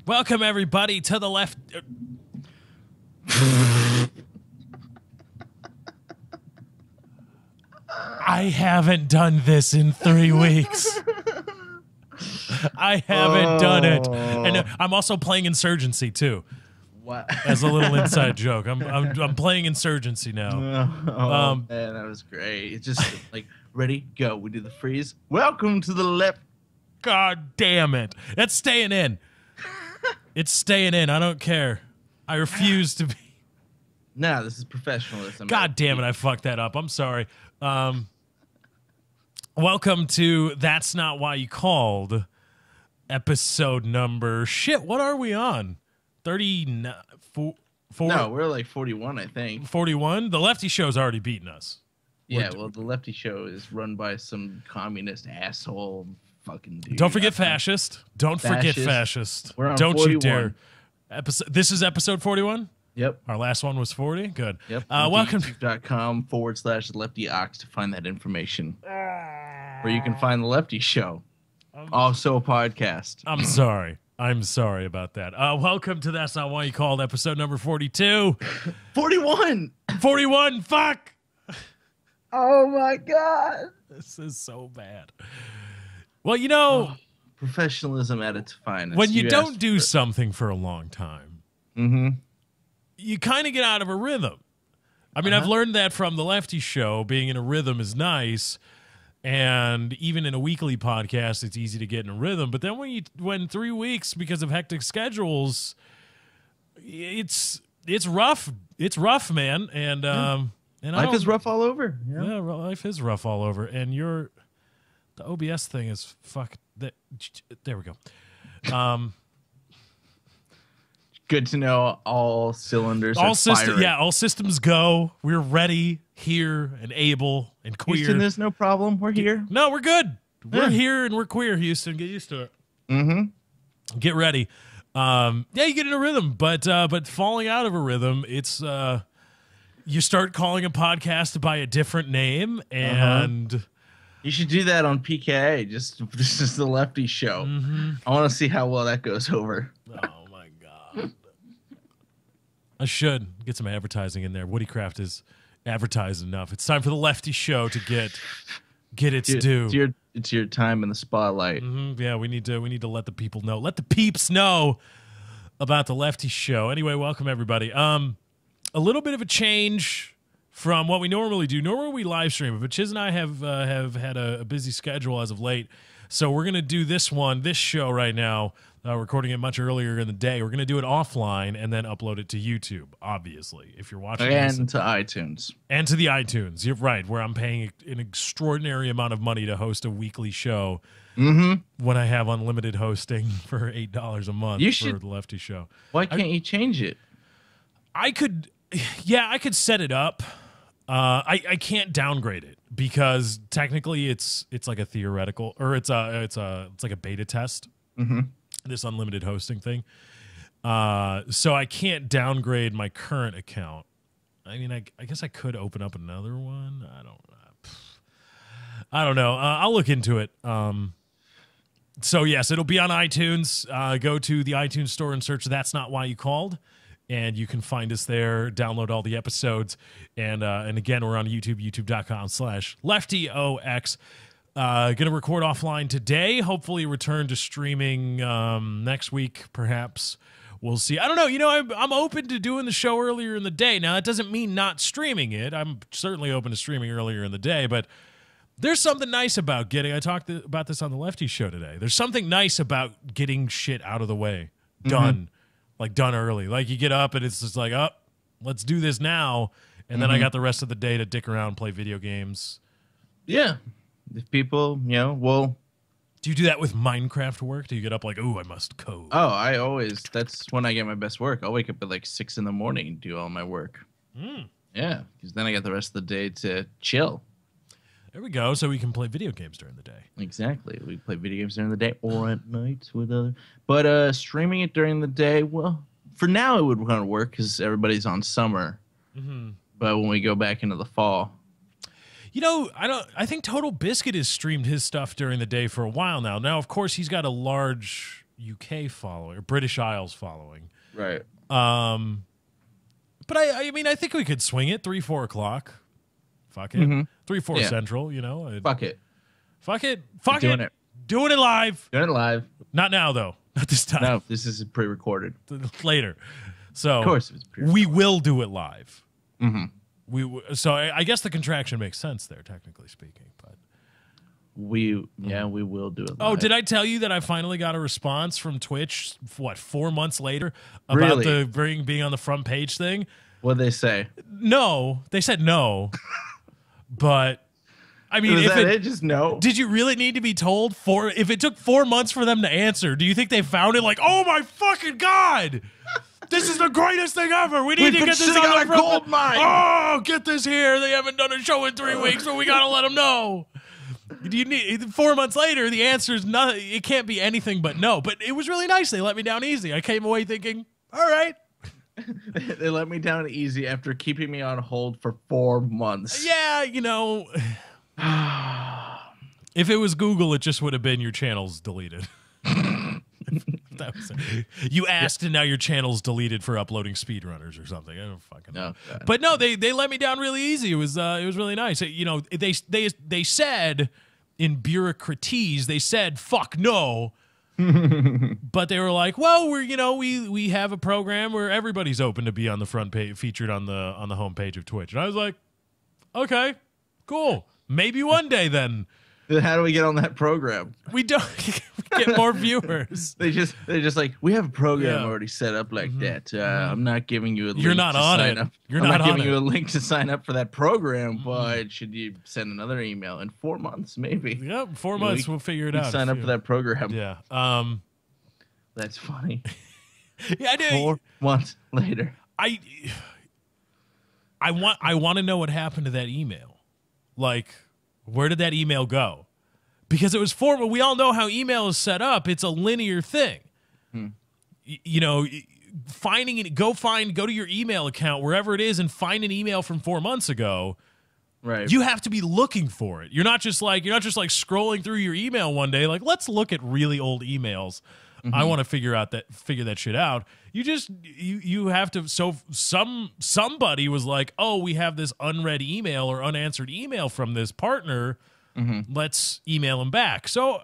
Welcome, everybody, to the left. I haven't done this in 3 weeks. I haven't done it. And I'm also playing Insurgency, too. What? As a little inside joke. I'm playing Insurgency now. Man, that was great. It's just like, ready, go. We do the freeze. Welcome to the left. God damn it. It's staying in. It's staying in. I don't care. I refuse to be. No, this is professionalism. God damn it. I fucked that up. I'm sorry. Welcome to That's Not Why You Called, episode number. Shit, what are we on? 39? No, we're like 41, I think. 41? The Lefty Show's already beaten us. Yeah, well, the Lefty Show is run by some communist asshole fucking dude. Don't forget fascist. Don't forget fascist. We're on Don't 41. you dare. This is episode 41? Yep. Our last one was 40? Good. Yep. Welcome. YouTube.com/LeftyOx to find that information. Where you can find the Lefty Show. Also a podcast. I'm sorry. I'm sorry about that. Welcome to That's Not Why You Called, episode number 42. 41! 41, fuck! Oh my god. This is so bad. Well, you know, professionalism at its finest. When you don't do something for a long time, you kind of get out of a rhythm. I mean, I've learned that from the Lefty Show. Being in a rhythm is nice. And even in a weekly podcast, it's easy to get in a rhythm. But then when 3 weeks, because of hectic schedules, it's rough. It's rough, man. And life is rough all over. Yeah, life is rough all over. And the OBS thing is there we go. Good to know all cylinders all are firing. Yeah, all systems go. We're ready, here, and able, and queer. Houston, there's no problem. We're here. No, we're good. We're here and we're queer, Houston. Get used to it. Get ready. Yeah, you get in a rhythm, but falling out of a rhythm, it's you start calling a podcast by a different name, and you should do that on PKA. This is the Lefty Show. I want to see how well that goes over. Oh my god. I should get some advertising in there. Woodycraft is advertised enough. It's time for the Lefty Show to get its due. It's your time in the spotlight. Yeah, we need to let the people know. Let the peeps know about the Lefty Show. Anyway, welcome everybody. A little bit of a change from what we normally do. Normally we live stream, but Chiz and I have had a busy schedule as of late. So we're gonna do this show right now. Recording it much earlier in the day. We're going to do it offline and then upload it to YouTube, obviously, if you're watching and to iTunes. And to the iTunes. You're right, where I'm paying an extraordinary amount of money to host a weekly show when I have unlimited hosting for $8 a month for the Lefty Show. Why can't you change it? I could set it up. I can't downgrade it because technically it's like a theoretical, or it's like a beta test. This unlimited hosting thing. So I can't downgrade my current account. I mean, I guess I could open up another one. I don't know. I'll look into it. So yes, it'll be on iTunes. Go to the iTunes store and search That's Not Why You Called, and you can find us there. Download all the episodes. And again, we're on YouTube, youtube.com/LeftyOX. Gonna record offline today. Hopefully return to streaming next week, perhaps. We'll see. I don't know. You know, I'm open to doing the show earlier in the day. Now, that doesn't mean not streaming it. I'm certainly open to streaming earlier in the day, but there's something nice about I talked about this on the Lefty Show today. There's something nice about getting shit out of the way, done early. Like you get up and it's just like, let's do this now. And then I got the rest of the day to dick around, play video games. Yeah. If people, well... Do you do that with Minecraft work? Do you get up like, I must code? Oh, that's when I get my best work. I'll wake up at like 6 in the morning and do all my work. Yeah, because then I got the rest of the day to chill. There we go, so we can play video games during the day. Exactly. We play video games during the day or at night with other... But streaming it during the day, well, for now it would kind of work because everybody's on summer. But when we go back into the fall... You know, I think Total Biscuit has streamed his stuff during the day for a while now. Now, of course, he's got a large UK following or British Isles following. Right. But I mean, I think we could swing it 3, 4 o'clock. Fuck it. 3, 4 Central, you know. Fuck it. Fuck it. Fuck Doing it. it. Doing it live. Doing it live. Not now, though. Not this time. No, this is pre-recorded. Later. So Of course it's pre-recorded. we will do it live. So I guess the contraction makes sense there, technically speaking. But We will do it live. oh, did I tell you that I finally got a response from Twitch? What, 4 months later about Really? the being on the front page thing? What'd they say? No, they said no. But I mean, Was if that it? Just no? did you really need to be told if it took 4 months for them to answer? Do you think they found it like, oh my fucking god, this is the greatest thing ever? We need We've to been get this sitting on on the a front. gold mine. Oh, get this here. They haven't done a show in 3 weeks, but we gotta let them know. Do you need 4 months later? The answer is nothing. It can't be anything but no. But it was really nice. They let me down easy. I came away thinking, all right. They let me down easy after keeping me on hold for 4 months. Yeah, you know, if it was Google, it just would have been your channel's deleted. That was it. You asked, and now your channel's deleted for uploading speedrunners or something. I don't fucking know. God. But no, they let me down really easy. It was really nice. You know, they said in bureaucratese, they said fuck no. But they were like, well, we have a program where everybody's open to be on the front page, featured on the homepage of Twitch. And I was like, okay, cool. Maybe one day then. Then how do we get on that program? We don't get more viewers. They're just like, we have a program Yeah. already set up like that. I'm not giving you a link You're not to on sign it. up. You're I'm not on giving it. you a link to sign up for that program, but should you send another email in 4 months, maybe? Yep, 4 months. We'll figure it out. Sign up for that program. Yeah. That's funny. Yeah, I do. 4 months later. I want to know what happened to that email. Like, where did that email go? Because it was formal. We all know how email is set up. It's a linear thing. You know, finding it. Go to your email account wherever it is and find an email from 4 months ago. Right. You have to be looking for it. You're not just like scrolling through your email one day. Like, let's look at really old emails. I want to figure that shit out. You have to. So somebody was like, oh, we have this unread email or unanswered email from this partner. Let's email them back. So,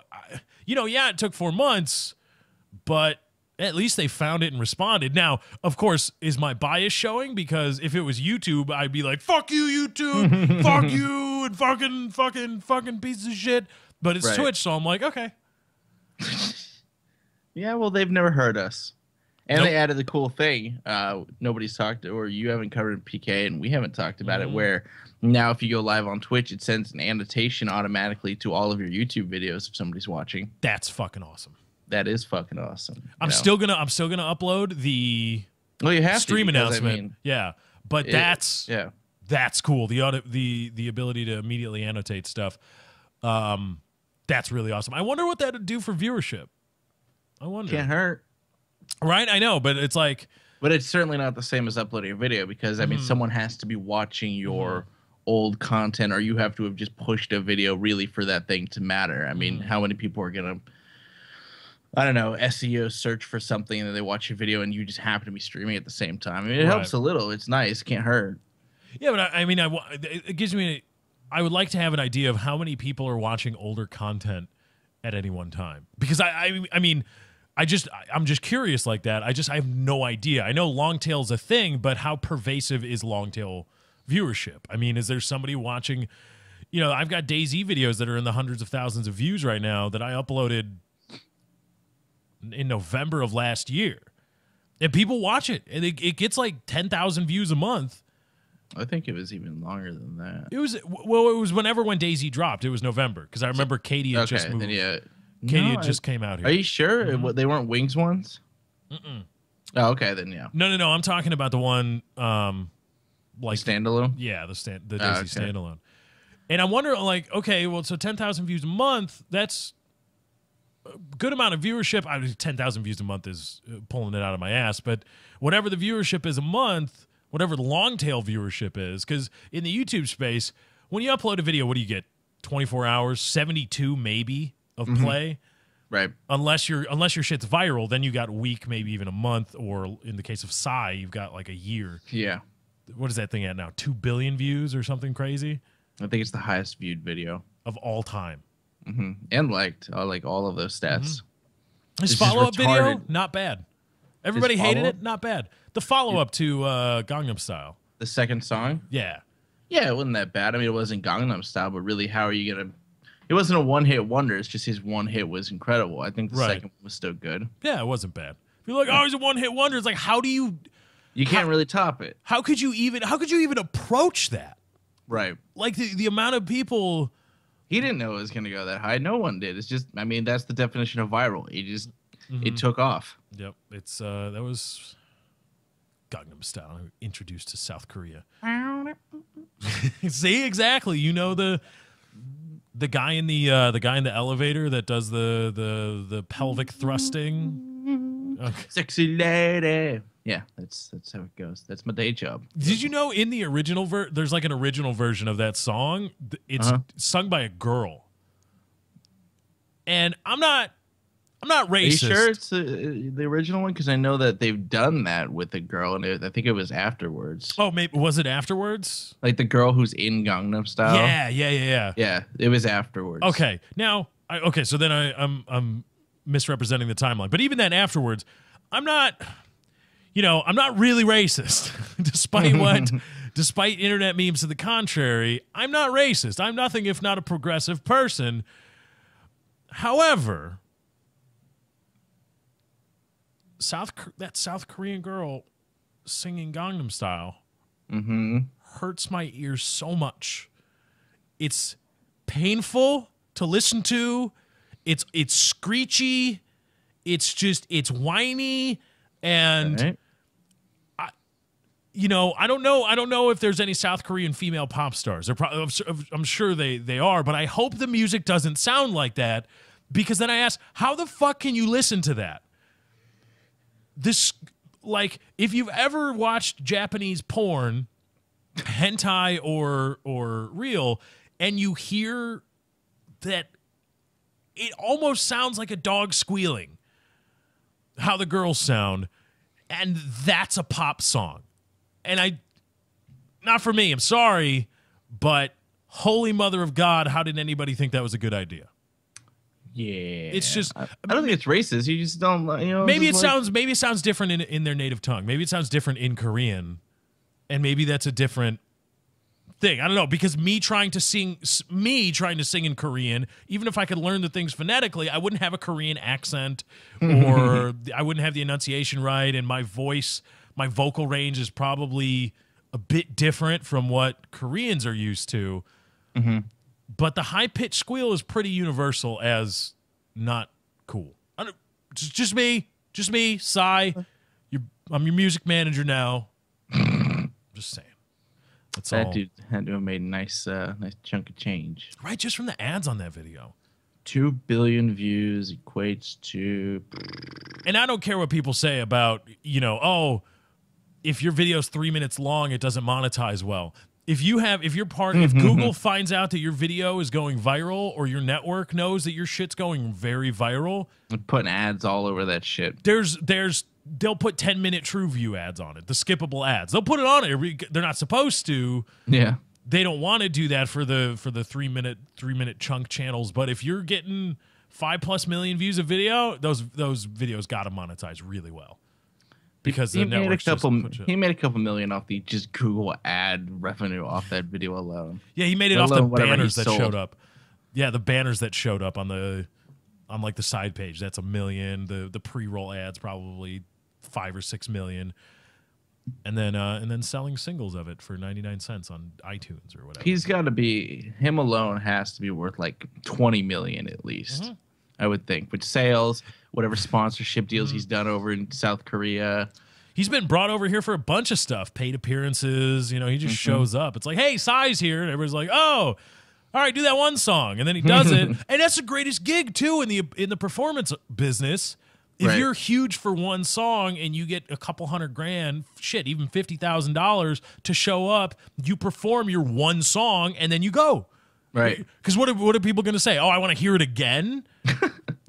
yeah, it took 4 months, but at least they found it and responded. Now, of course, is my bias showing? Because if it was YouTube, I'd be like, fuck you, YouTube, fuck you, and fucking piece of shit. But it's Right. Twitch, so I'm like, okay. Yeah, well, they've never heard us. And Nope. they added the cool thing nobody's talked to, or you haven't covered in PK, and we haven't talked about it, where now if you go live on Twitch, it sends an annotation automatically to all of your YouTube videos if somebody's watching. That's fucking awesome. That is fucking awesome. I'm still gonna upload the well, you have stream to, because, announcement. I mean, Yeah, but that's cool. The ability to immediately annotate stuff. That's really awesome. I wonder what that would do for viewership. I wonder. can't hurt. Right? I know, but it's like, But it's certainly not the same as uploading a video, because I mean, someone has to be watching your old content, or you have to have just pushed a video really for that thing to matter. I mean, how many people are gonna, I don't know, SEO search for something and then they watch your video and you just happen to be streaming at the same time? I mean, it helps a little. It's nice. Can't hurt. yeah, but it gives me. I would like to have an idea of how many people are watching older content at any one time, because I mean. I'm just curious like that. I have no idea. I know long tail's a thing, but how pervasive is long tail viewership? I mean, is there somebody watching? I've got DayZ videos that are in the hundreds of thousands of views right now that I uploaded in November of last year, and people watch it, and it gets like 10,000 views a month. I think it was even longer than that. It was when DayZ dropped. It was November, because I remember Katie had just moved. Then yeah. Katie had just came out here. Are you sure they weren't Wings ones? Oh, okay, then yeah. No. I'm talking about the one like Standalone? Yeah, the DayZ okay. standalone. And I'm wondering, like, okay, well, so 10,000 views a month, that's a good amount of viewership. 10,000 views a month is pulling it out of my ass, but whatever the viewership is a month, whatever the long tail viewership is, because in the YouTube space, when you upload a video, what do you get? 24 hours, 72 maybe of play. Right. Unless your shit's viral, then you got a week, maybe even a month, or in the case of Psy, you've got like a year. Yeah. What is that thing at now? 2 billion views or something crazy I think it's the highest viewed video. of all time. And liked. I like all of those stats. His This is follow-up video, retarded. not bad. Everybody His hated follow-up? it, not bad. The follow-up to Gangnam Style. The second song? Yeah. Yeah, it wasn't that bad. I mean, it wasn't Gangnam Style, but really, how are you going to... It wasn't a one-hit wonder. It's just his one hit was incredible. I think the Right. second one was still good. Yeah, it wasn't bad. If you're like, oh, he's a one-hit wonder, it's like, how You can't really top it. how could you even approach that? Right. Like the amount of people... He didn't know it was going to go that high. No one did. It's just, I mean, that's the definition of viral. It took off. Yep, it's that was Gangnam Style, introduced to South Korea. See, exactly. You know the guy in the elevator that does the pelvic thrusting. Okay. Sexy lady. Yeah, that's how it goes. That's my day job. Did you know in the original there's like an original version of that song? It's sung by a girl, and I'm not racist. Are you sure it's the original one? Because I know that they've done that with a girl, and I think it was afterwards. Oh, maybe was it afterwards? Like the girl who's in Gangnam Style. Yeah. Yeah, it was afterwards. Okay, now, so then I'm misrepresenting the timeline. But even then, afterwards, I'm not really racist, despite internet memes to the contrary. I'm not racist. I'm nothing if not a progressive person. However, that South Korean girl singing Gangnam Style hurts my ears so much. It's painful to listen to. It's screechy. It's whiny, and Right. I don't know if there's any South Korean female pop stars. I'm sure they are, but I hope the music doesn't sound like that, because then I ask, how the fuck can you listen to that? This, like, if you've ever watched Japanese porn, hentai or real, and you hear that it almost sounds like a dog squealing, how the girls sound, and that's a pop song. And not for me, I'm sorry, but holy mother of God, how did anybody think that was a good idea? Yeah, It's just, I don't think it's racist. You just don't, maybe it just sounds different in their native tongue. Maybe it sounds different in Korean, and maybe that's a different thing. I don't know, because me trying to sing in Korean, even if I could learn the things phonetically, I wouldn't have a Korean accent, or I wouldn't have the enunciation right, and my vocal range is probably a bit different from what Koreans are used to. But the high-pitched squeal is pretty universal as not cool. Just me, Psy. I'm your music manager now. Just saying. That's that all. dude had to have made a nice chunk of change. Right, just from the ads on that video. 2 billion views equates to... And I don't care what people say about, if your video's 3 minutes long, it doesn't monetize well. If Google finds out that your video is going viral, or your network knows that your shit's going very viral, Putting ads all over that shit. they'll put 10-minute TrueView ads on it, the skippable ads. They'll put it on it. They're not supposed to. Yeah. They don't want to do that for the 3-minute chunk channels. But if you're getting 5+ million views of video, those videos got to monetize really well. Because the network's he made a couple million off the just Google ad revenue off that video alone. Yeah, he made it Let off the alone whatever he banners that sold. showed up. Yeah, the banners that showed up on like the side page. That's $1 million. The pre-roll ads probably 5 or 6 million. And then selling singles of it for 99 cents on iTunes or whatever. He's got to be, him alone has to be worth like 20 million at least. I would think, with sales, whatever sponsorship deals he's done over in South Korea. He's been brought over here for a bunch of stuff, paid appearances. He just shows up. It's like, hey, Psy's here, and everybody's like, oh, all right, do that one song, and then he does it, and that's the greatest gig too in the performance business. If you're huge for one song and you get a couple $100,000, shit, even $50,000 to show up, you perform your one song, and then you go. Right. Because what are people going to say? Oh, I want to hear it again.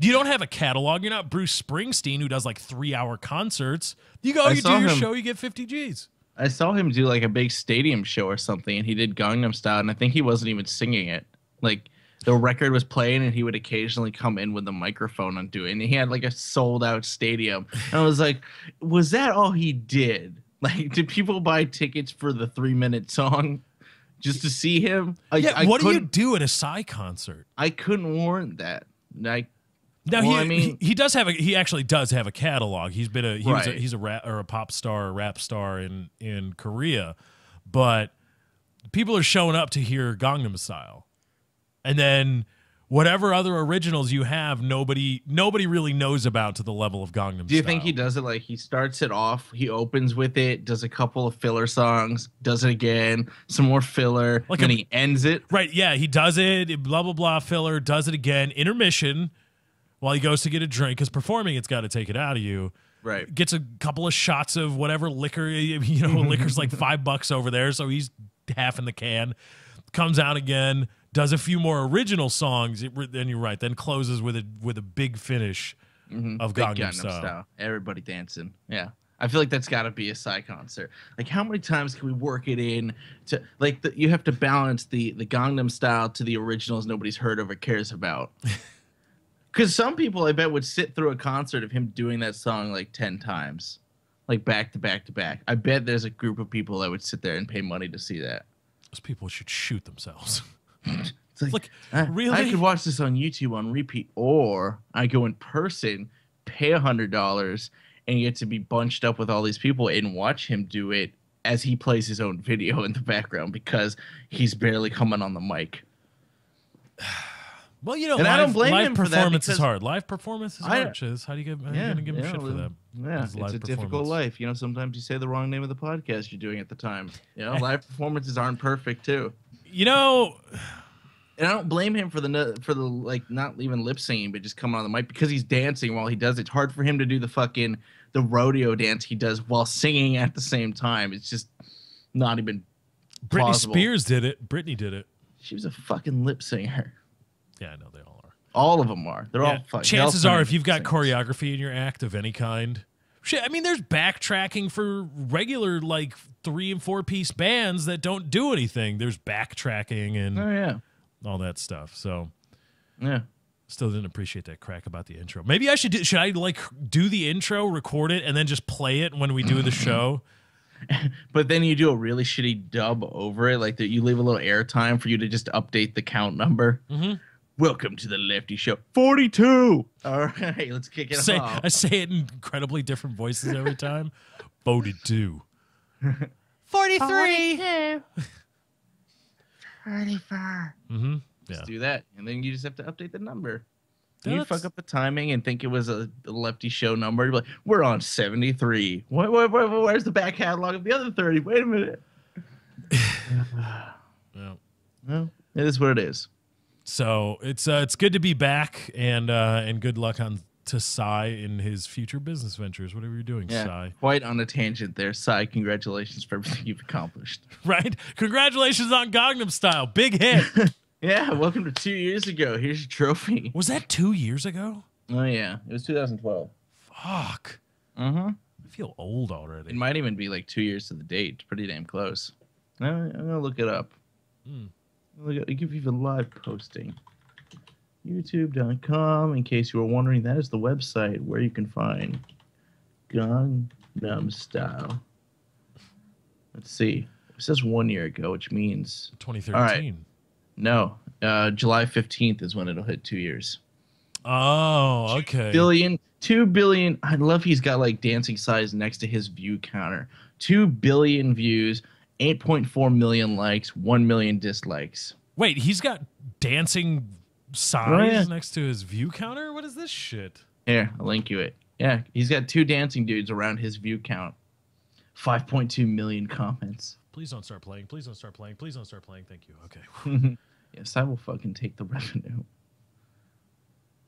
You don't have a catalog. You're not Bruce Springsteen, who does like 3-hour concerts. You go, you do your show, you get 50 G's. I saw him do like a big stadium show or something, and he did Gangnam Style, and I think he wasn't even singing it. Like the record was playing, and he would occasionally come in with the microphone and do it. And he had like a sold out stadium. And I was like, was that all he did? Like, did people buy tickets for the 3-minute song just to see him? Yeah, what do you do at a Psy concert? I couldn't warrant that. Like, now he does have he actually does have a catalog. He's been he's a rap or a pop star, a rap star in Korea, but people are showing up to hear Gangnam Style, and then whatever other originals you have, nobody really knows about to the level of Gangnam Style. Do you think he does it like he starts it off, he opens with it, does a couple of filler songs, does it again, some more filler, like, and he ends it? Right? Yeah, he does it. Blah blah blah. Filler. Does it again. Intermission. While he goes to get a drink, because performing, it's got to take it out of you. Right. Gets a couple of shots of whatever liquor, liquor's like $5 over there, so he's half in the can. Comes out again, does a few more original songs, then you're right, then closes with a big finish of Gangnam Style. Everybody dancing. Yeah. I feel like that's got to be a Psy concert. Like, how many times can we work it in to, like, you have to balance the Gangnam Style to the originals nobody's heard of or cares about. Because some people, I bet, would sit through a concert of him doing that song like 10 times, like back to back to back. I bet there's a group of people that would sit there and pay money to see that. Those people should shoot themselves. It's like, really? I could watch this on YouTube on repeat, or I go in person, pay $100, and get to be bunched up with all these people and watch him do it as he plays his own video in the background because he's barely coming on the mic. Well, you know, and I don't blame him for that. Performance is hard. Live performance is hard, Chiz. How are you going to give him shit for that? Yeah, it's a difficult life. You know, sometimes you say the wrong name of the podcast you're doing at the time. You know, live performances aren't perfect too. You know, and I don't blame him for the like not even lip singing, but just coming on the mic because he's dancing while he does it. It's hard for him to do the rodeo dance he does while singing at the same time. It's just not even plausible. Britney Spears did it. Britney did it. She was a fucking lip singer. Yeah, I know they all are. All of them are. They're all fucking. Chances are, if you've got choreography in your act of any kind, shit. I mean, there's backtracking for regular like 3 and 4 piece bands that don't do anything. There's backtracking and all that stuff. So yeah, still didn't appreciate that crack about the intro. Maybe I should I like do the intro, record it, and then just play it when we do the show. But then you do a really shitty dub over it, like that. You leave a little airtime for you to just update the count number. Mm-hmm. Welcome to the Lefty Show. 42. All right, let's kick it off. I say it in incredibly different voices every time. 42. 43. 34. Mm-hmm. Yeah. Let's do that, and then you just have to update the number. Yeah, you fuck up the timing and think it was a Lefty Show number. You're like, we're on 73. Where's the back catalog of the other 30? Wait a minute. Yeah. Well, it is what it is. So it's good to be back, and good luck to Psy in his future business ventures, whatever you're doing, Psy. Quite on a tangent there, Psy. Congratulations for everything you've accomplished. Right? Congratulations on Gangnam Style. Big hit. Yeah, welcome to 2 years ago. Here's your trophy. Was that 2 years ago? Oh, yeah. It was 2012. Fuck. Mm-hmm. I feel old already. It might even be like 2 years to the date. It's pretty damn close. I'm going to look it up. I'll give you the live posting. YouTube.com, in case you were wondering, that is the website where you can find Gangnam Style. Let's see. It says 1 year ago, which means 2013. All right. No, July 15th is when it'll hit 2 years. Oh, okay. 2 billion. I love he's got like dancing size next to his view counter. 2 billion views, 8.4 million likes, 1 million dislikes. Wait, he's got dancing size next to his view counter? What is this shit? Here, I'll link you it. Yeah, he's got 2 dancing dudes around his view count. 5.2 million comments. Please don't start playing. Please don't start playing. Please don't start playing. Thank you. Okay. Yes, I will fucking take the revenue.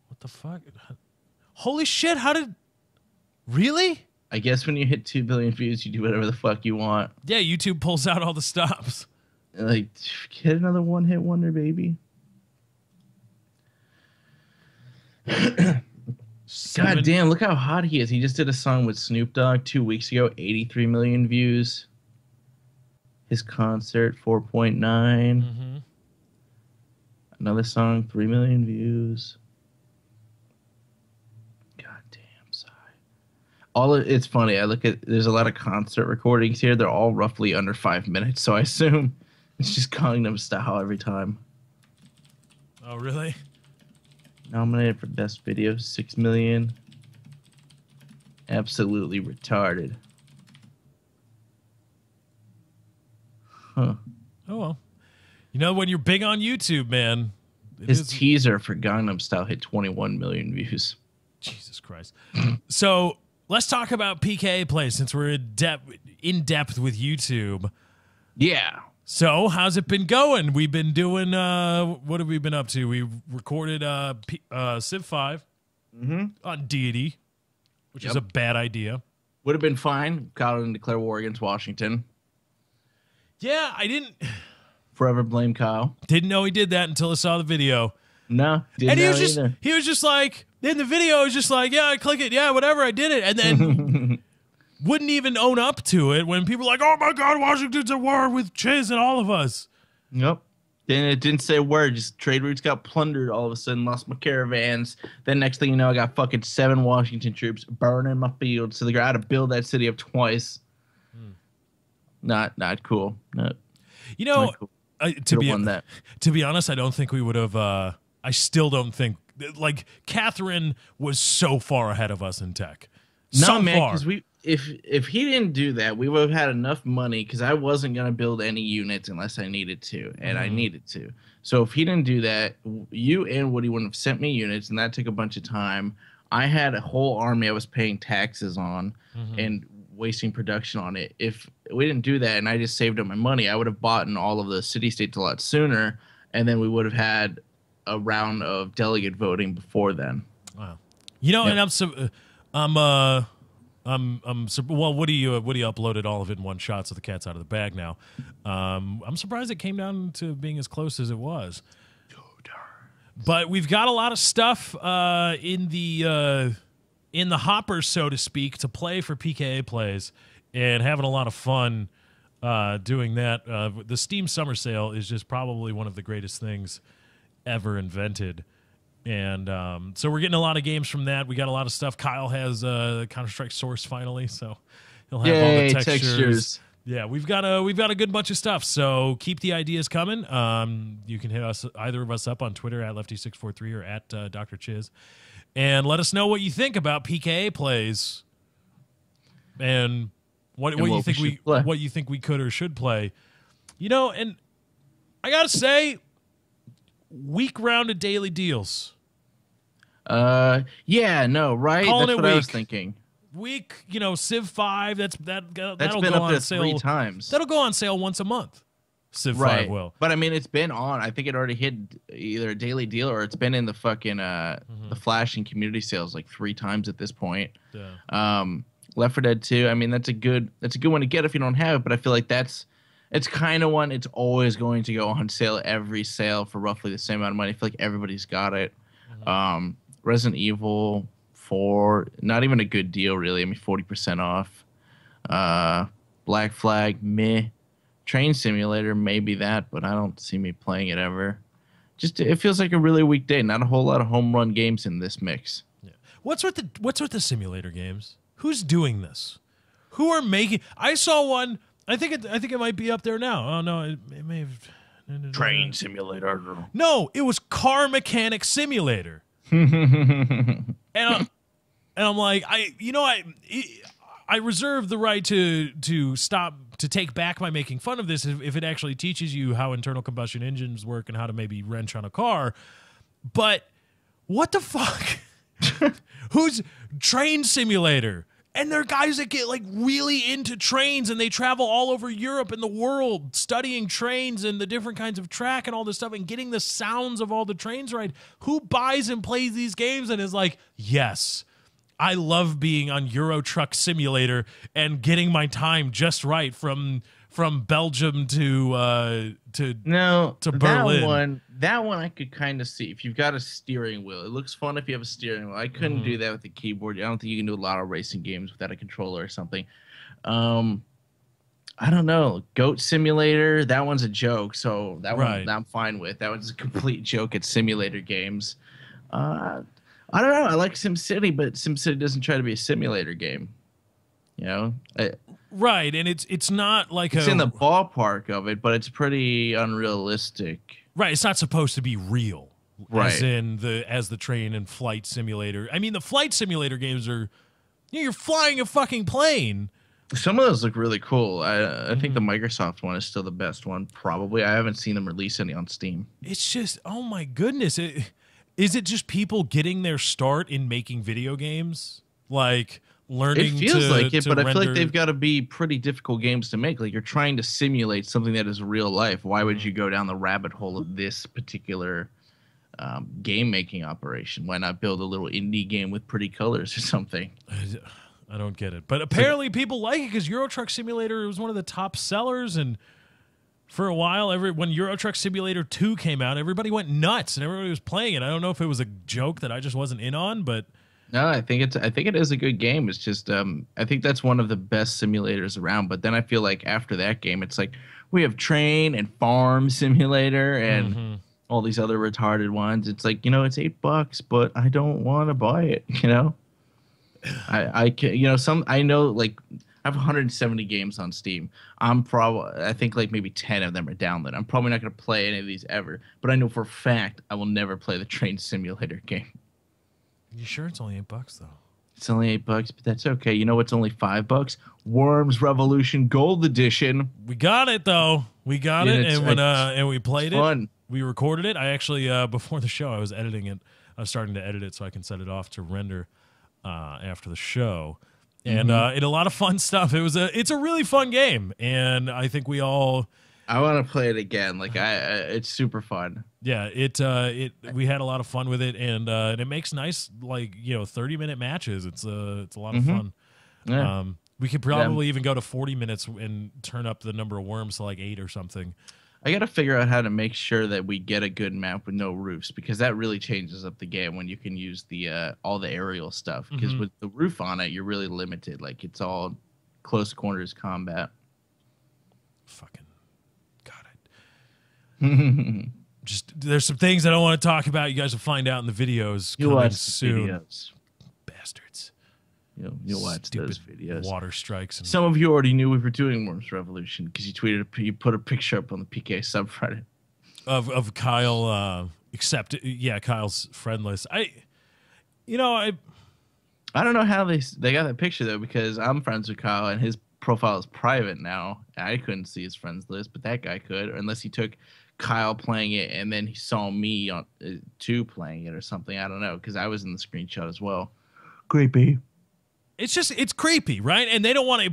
What the fuck? Holy shit, how did... Really? I guess when you hit 2 billion views, you do whatever the fuck you want. Yeah, YouTube pulls out all the stops. Like, get another one-hit wonder, baby. God damn, look how hot he is. He just did a song with Snoop Dogg 2 weeks ago, 83 million views. His concert, 4.9. Mm-hmm. Another song, 3 million views. God damn, Psy. It's funny. There's a lot of concert recordings here. They're all roughly under 5 minutes, so I assume it's just Gangnam Style every time. Oh, really? Nominated for Best Video, 6 million. Absolutely retarded. Huh. Oh, well. You know, when you're big on YouTube, man. His teaser for Gangnam Style hit 21 million views. Jesus Christ. So let's talk about PKA Play since we're in depth with YouTube. Yeah. So how's it been going? We've been doing, what have we been up to? We recorded Civ 5 on Deity, which is a bad idea. Would have been fine. Kyle didn't declare war against Washington. Yeah, I didn't. Forever blame Kyle. Didn't know he did that until I saw the video. No, didn't and know he was just like, in the video, he was just like, yeah, I click it. Yeah, whatever, I did it. And then wouldn't even own up to it when people were like, oh my God, Washington's at war with Chiz and all of us. Yep. Then it didn't say a word. Just trade routes got plundered all of a sudden, lost my caravans. Then next thing you know, I got fucking 7 Washington troops burning my fields. So they got to build that city up twice. Not cool. Not, you know, cool. To be honest, I don't think we would have. I still don't think like Catherine was so far ahead of us in tech. No, man, because if he didn't do that, we would have had enough money because I wasn't gonna build any units unless I needed to, and I needed to. So if he didn't do that, you and Woody wouldn't have sent me units, and that took a bunch of time. I had a whole army I was paying taxes on and wasting production on it. If we didn't do that and I just saved up my money, I would have bought in all of the city-states a lot sooner, and then we would have had a round of delegate voting before then. Wow. You know, and well, Woody uploaded all of it in one shot, so the cat's out of the bag now. I'm surprised it came down to being as close as it was. But we've got a lot of stuff in the hopper, so to speak, to play for PKA Plays, and having a lot of fun doing that. The Steam Summer Sale is just probably one of the greatest things ever invented. And so we're getting a lot of games from that. We got a lot of stuff. Kyle has Counter-Strike Source finally, so he'll have all the textures. Yeah, we've got a good bunch of stuff. So keep the ideas coming. You can hit either of us up on Twitter at Lefty643 or at Dr. Chiz, and let us know what you think about PKA Plays and what you think we could or should play. You know, and I gotta say, week round of daily deals. Yeah, no, right. Calling That's it what I was week. thinking. Week, Civ 5. That'll That's go been up on there sale 3 times. That'll go on sale once a month. Civ 5 will. But I mean, it's been on. I think it already hit either a daily deal or it's been in the fucking the Flash and community sales like 3 times at this point. Yeah. Left 4 Dead 2. I mean, that's a good one to get if you don't have it. But I feel like it's kind of one. It's always going to go on sale every sale for roughly the same amount of money. I feel like everybody's got it. Resident Evil 4, not even a good deal really. I mean, 40% off. Black Flag, meh. Train Simulator, maybe that, but I don't see me playing it ever. Just it feels like a really weak day. Not a whole lot of home run games in this mix. Yeah. What's with the simulator games? Who's doing this? Who are making? I saw one. I think it might be up there now. Oh no, it may have. Train Simulator. No, it was Car Mechanic Simulator. and I'm like, I reserve the right to stop, to take back my making fun of this if it actually teaches you how internal combustion engines work and how to maybe wrench on a car. But what the fuck? Who's Train Simulator? And they're guys that get like really into trains and they travel all over Europe and the world studying trains and the different kinds of track and all this stuff and getting the sounds of all the trains right. Who buys and plays these games and is like, yes, I love being on Euro Truck Simulator and getting my time just right from from Belgium to No, Berlin. that one I could kind of see. If you've got a steering wheel, it looks fun if you have a steering wheel. I couldn't do that with the keyboard. I don't think you can do a lot of racing games without a controller or something. I don't know. Goat Simulator, that one's a joke, so that one I'm fine with. That one's a complete joke at simulator games. I don't know. I like SimCity, but SimCity doesn't try to be a simulator game. You know? Right, and it's not like it's in the ballpark of it, but it's pretty unrealistic. Right, it's not supposed to be real. Right. As the train and flight simulator. I mean, the flight simulator games are you're flying a fucking plane. Some of those look really cool. I think the Microsoft one is still the best one, probably. I haven't seen them release any on Steam. It's just, oh my goodness. Is it just people getting their start in making video games? Like learning It feels like it, but render... I feel like they've got to be pretty difficult games to make. Like you're trying to simulate something that is real life. Why would you go down the rabbit hole of this particular game making operation? Why not build a little indie game with pretty colors or something? I don't get it. But apparently people like it because Euro Truck Simulator was one of the top sellers. And for a while, when Euro Truck Simulator 2 came out, everybody went nuts and everybody was playing it. I don't know if it was a joke that I just wasn't in on, but... No, I think it is a good game. It's just I think that's one of the best simulators around. But then I feel like after that game, it's like we have Train and Farm Simulator and all these other retarded ones. It's like, it's $8, but I don't want to buy it, I can, I know like I have 170 games on Steam. I think like maybe 10 of them are downloaded. I'm probably not going to play any of these ever, but I know for a fact I will never play the Train Simulator game. You sure it's only $8 though? It's only $8, but that's okay. You know what's only $5? Worms Revolution Gold Edition. We got it though. We got it, and we played it. Fun. We recorded it. I actually before the show I was editing it. I was starting to edit it so I can set it off to render after the show, and it a lot of fun stuff. It's a really fun game, and I think we all. I want to play it again. Like it's super fun. Yeah, we had a lot of fun with it, and it makes nice 30-minute matches. It's a lot of fun. Yeah. We could probably even go to 40 minutes and turn up the number of worms to like 8 or something. I got to figure out how to make sure that we get a good map with no roofs, because that really changes up the game when you can use the all the aerial stuff. Because with the roof on it, you're really limited. Like it's all close quarters combat. Fucking got it. Just there's some things I don't want to talk about. You guys will find out in the videos coming soon. Videos. Bastards. You'll watch Stupid those videos. Water strikes. And some of you already knew we were doing Worms Revolution because you put a picture up on the PK subreddit of Kyle. Kyle's friendless. I don't know how they got that picture though, because I'm friends with Kyle and his profile is private now. I couldn't see his friends list, but that guy could, unless he took Kyle playing it and then he saw me on too playing it or something. I don't know, because I was in the screenshot as well. Creepy. It's creepy, right? And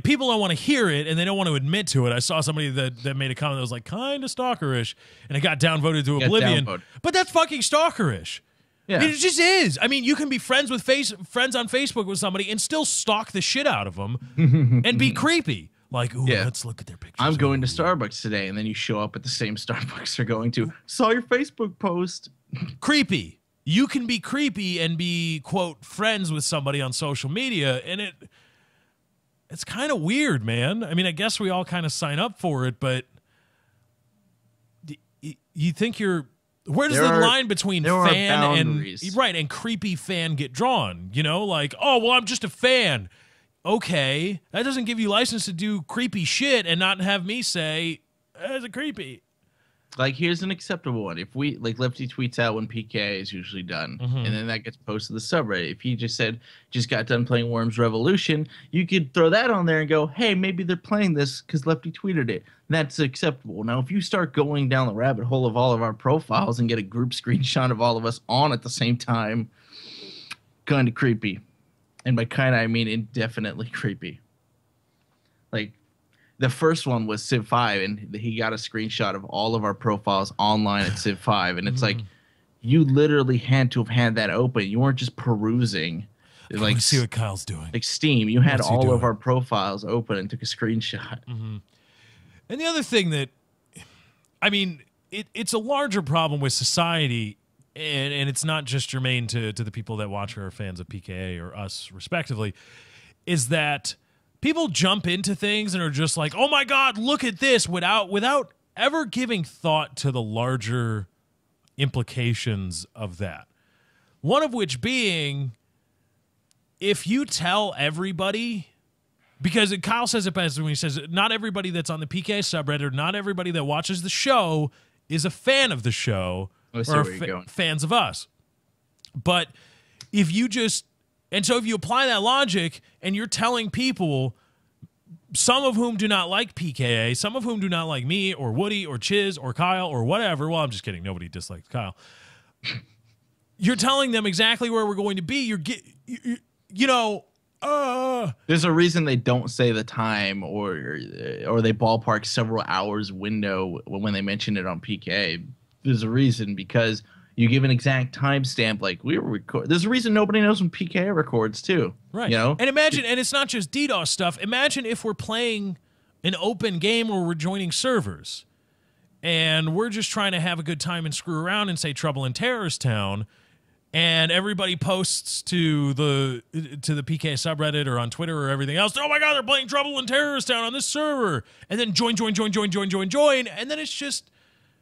people don't want to hear it, and they don't want to admit to it. I saw somebody that made a comment that was like kind of stalkerish, and it got downvoted to oblivion. But that's fucking stalkerish. Yeah. It just is. I mean, you can be friends on Facebook with somebody and still stalk the shit out of them and be creepy. Like, ooh, let's look at their pictures. I'm going to Starbucks today, and then you show up at the same Starbucks they're going to. Saw your Facebook post. Creepy. You can be creepy and be, quote, friends with somebody on social media, and it's kind of weird, man. I mean, I guess we all kind of sign up for it, but you think where does the line between fan and creepy fan get drawn? Like, oh, well, I'm just a fan. Okay, that doesn't give you license to do creepy shit and not have me say, it's a creepy. Like, here's an acceptable one. If we, like, Lefty tweets out when PK is usually done, and then that gets posted to the subreddit. If he just got done playing Worms Revolution, you could throw that on there and go, hey, maybe they're playing this because Lefty tweeted it. That's acceptable. Now, if you start going down the rabbit hole of all of our profiles and get a group screenshot of all of us on at the same time, kind of creepy. And by kind of, I mean indefinitely creepy. Like, the first one was Civ 5, and he got a screenshot of all of our profiles online at Civ 5, and it's like, you literally had to have had that open. You weren't just perusing. Like, see what Kyle's doing. Like Steam, you had all of our profiles open and took a screenshot. And the other thing that, I mean, it's a larger problem with society, and it's not just germane to the people that watch or are fans of PKA or us, respectively, is that people jump into things and are just like, oh my God, look at this, without ever giving thought to the larger implications of that. One of which being, if you tell everybody, because Kyle says it best when he says, not everybody that's on the PKA subreddit, not everybody that watches the show is a fan of the show or fans of us. But if you just, and so if you apply that logic and you're telling people, some of whom do not like PKA, some of whom do not like me or Woody or Chiz or Kyle or whatever. Well, I'm just kidding. Nobody dislikes Kyle. You're telling them exactly where we're going to be. There's a reason they don't say the time or they ballpark several hours window when they mention it on PKA. There's a reason, because you give an exact timestamp, like we were record. There's a reason nobody knows when PKA records too, right? You know, and imagine, and it's not just DDoS stuff. Imagine if we're playing an open game where we're joining servers, and we're just trying to have a good time and screw around and say Trouble in Terrorist Town, and everybody posts to the PKA subreddit or on Twitter or everything else. Oh my God, they're playing Trouble in Terrorist Town on this server, and then join, and then it's just.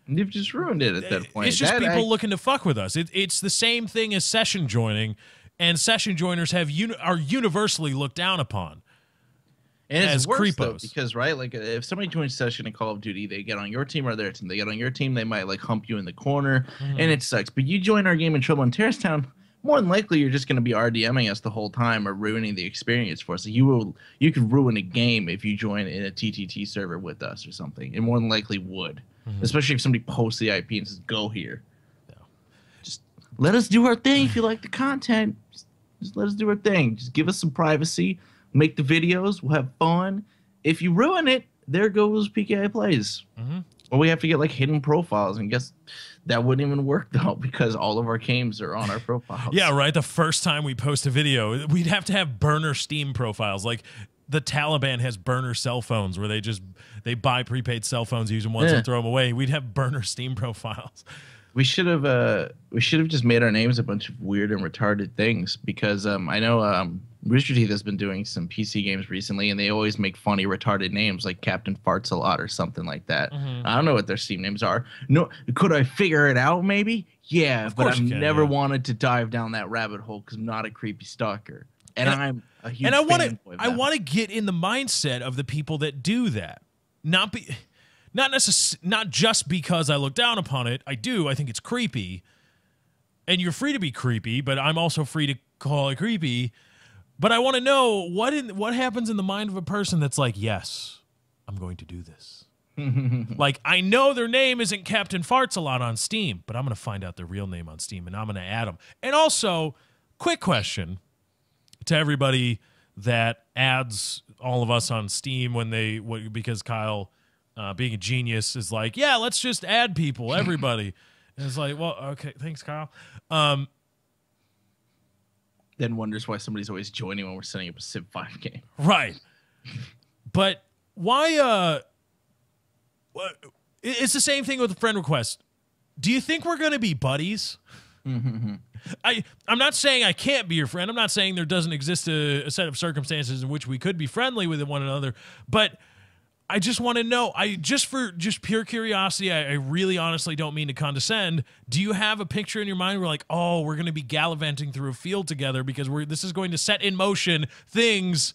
You've just ruined it at that point. It's just people looking to fuck with us. It's the same thing as session joining, and session joiners are universally looked down upon. And as it's worse, creepos. though, because, right, like if somebody joins session in Call of Duty, they get on your team or their team. They get on your team, they might like hump you in the corner, and it sucks. But you join our game in Trouble in Terrorist Town, more than likely you're just going to be RDMing us the whole time or ruining the experience for us. So you could ruin a game if you join in a TTT server with us or something. It more than likely would. Especially if somebody posts the IP and says, go here. Yeah. Just let us do our thing. If you like the content, just let us do our thing. Just give us some privacy. Make the videos. We'll have fun. If you ruin it, there goes PKA Plays. Or we have to get like hidden profiles. And guess that wouldn't even work though, because all of our games are on our profiles. Yeah, right. The first time we post a video, we'd have to have burner Steam profiles. Like the Taliban has burner cell phones where they buy prepaid cell phones, use them once and throw them away. We'd have burner Steam profiles. We should have just made our names a bunch of weird and retarded things, because I know Rooster Teeth has been doing some PC games recently, and they always make funny retarded names like Captain Farts a Lot or something like that. I don't know what their Steam names are. No, could I figure it out? Maybe. Yeah, but I've never wanted to dive down that rabbit hole because I'm not a creepy stalker, and I'm a huge fan of I want to get in the mindset of the people that do that. Not just because I look down upon it. I think it's creepy, and you're free to be creepy, but I'm also free to call it creepy. But I want to know what happens in the mind of a person that's like, yes, I'm going to do this. Like, I know their name isn't Captain Farts a Lot on Steam, but I'm going to find out their real name on Steam, and I'm going to add them. And also, quick question to everybody that adds all of us on Steam because Kyle, being a genius, is like, yeah, let's just add people, everybody. And it's like, well, okay, thanks, Kyle. Then wonders why somebody's always joining when we're setting up a Civ 5 game. Right. But why it's the same thing with a friend request. Do you think we're going to be buddies? I'm not saying I can't be your friend. I'm not saying there doesn't exist a set of circumstances in which we could be friendly with one another, but I just want to know, for pure curiosity, I really honestly don't mean to condescend. Do you have a picture in your mind where like, oh, we're going to be gallivanting through a field together because this is going to set in motion things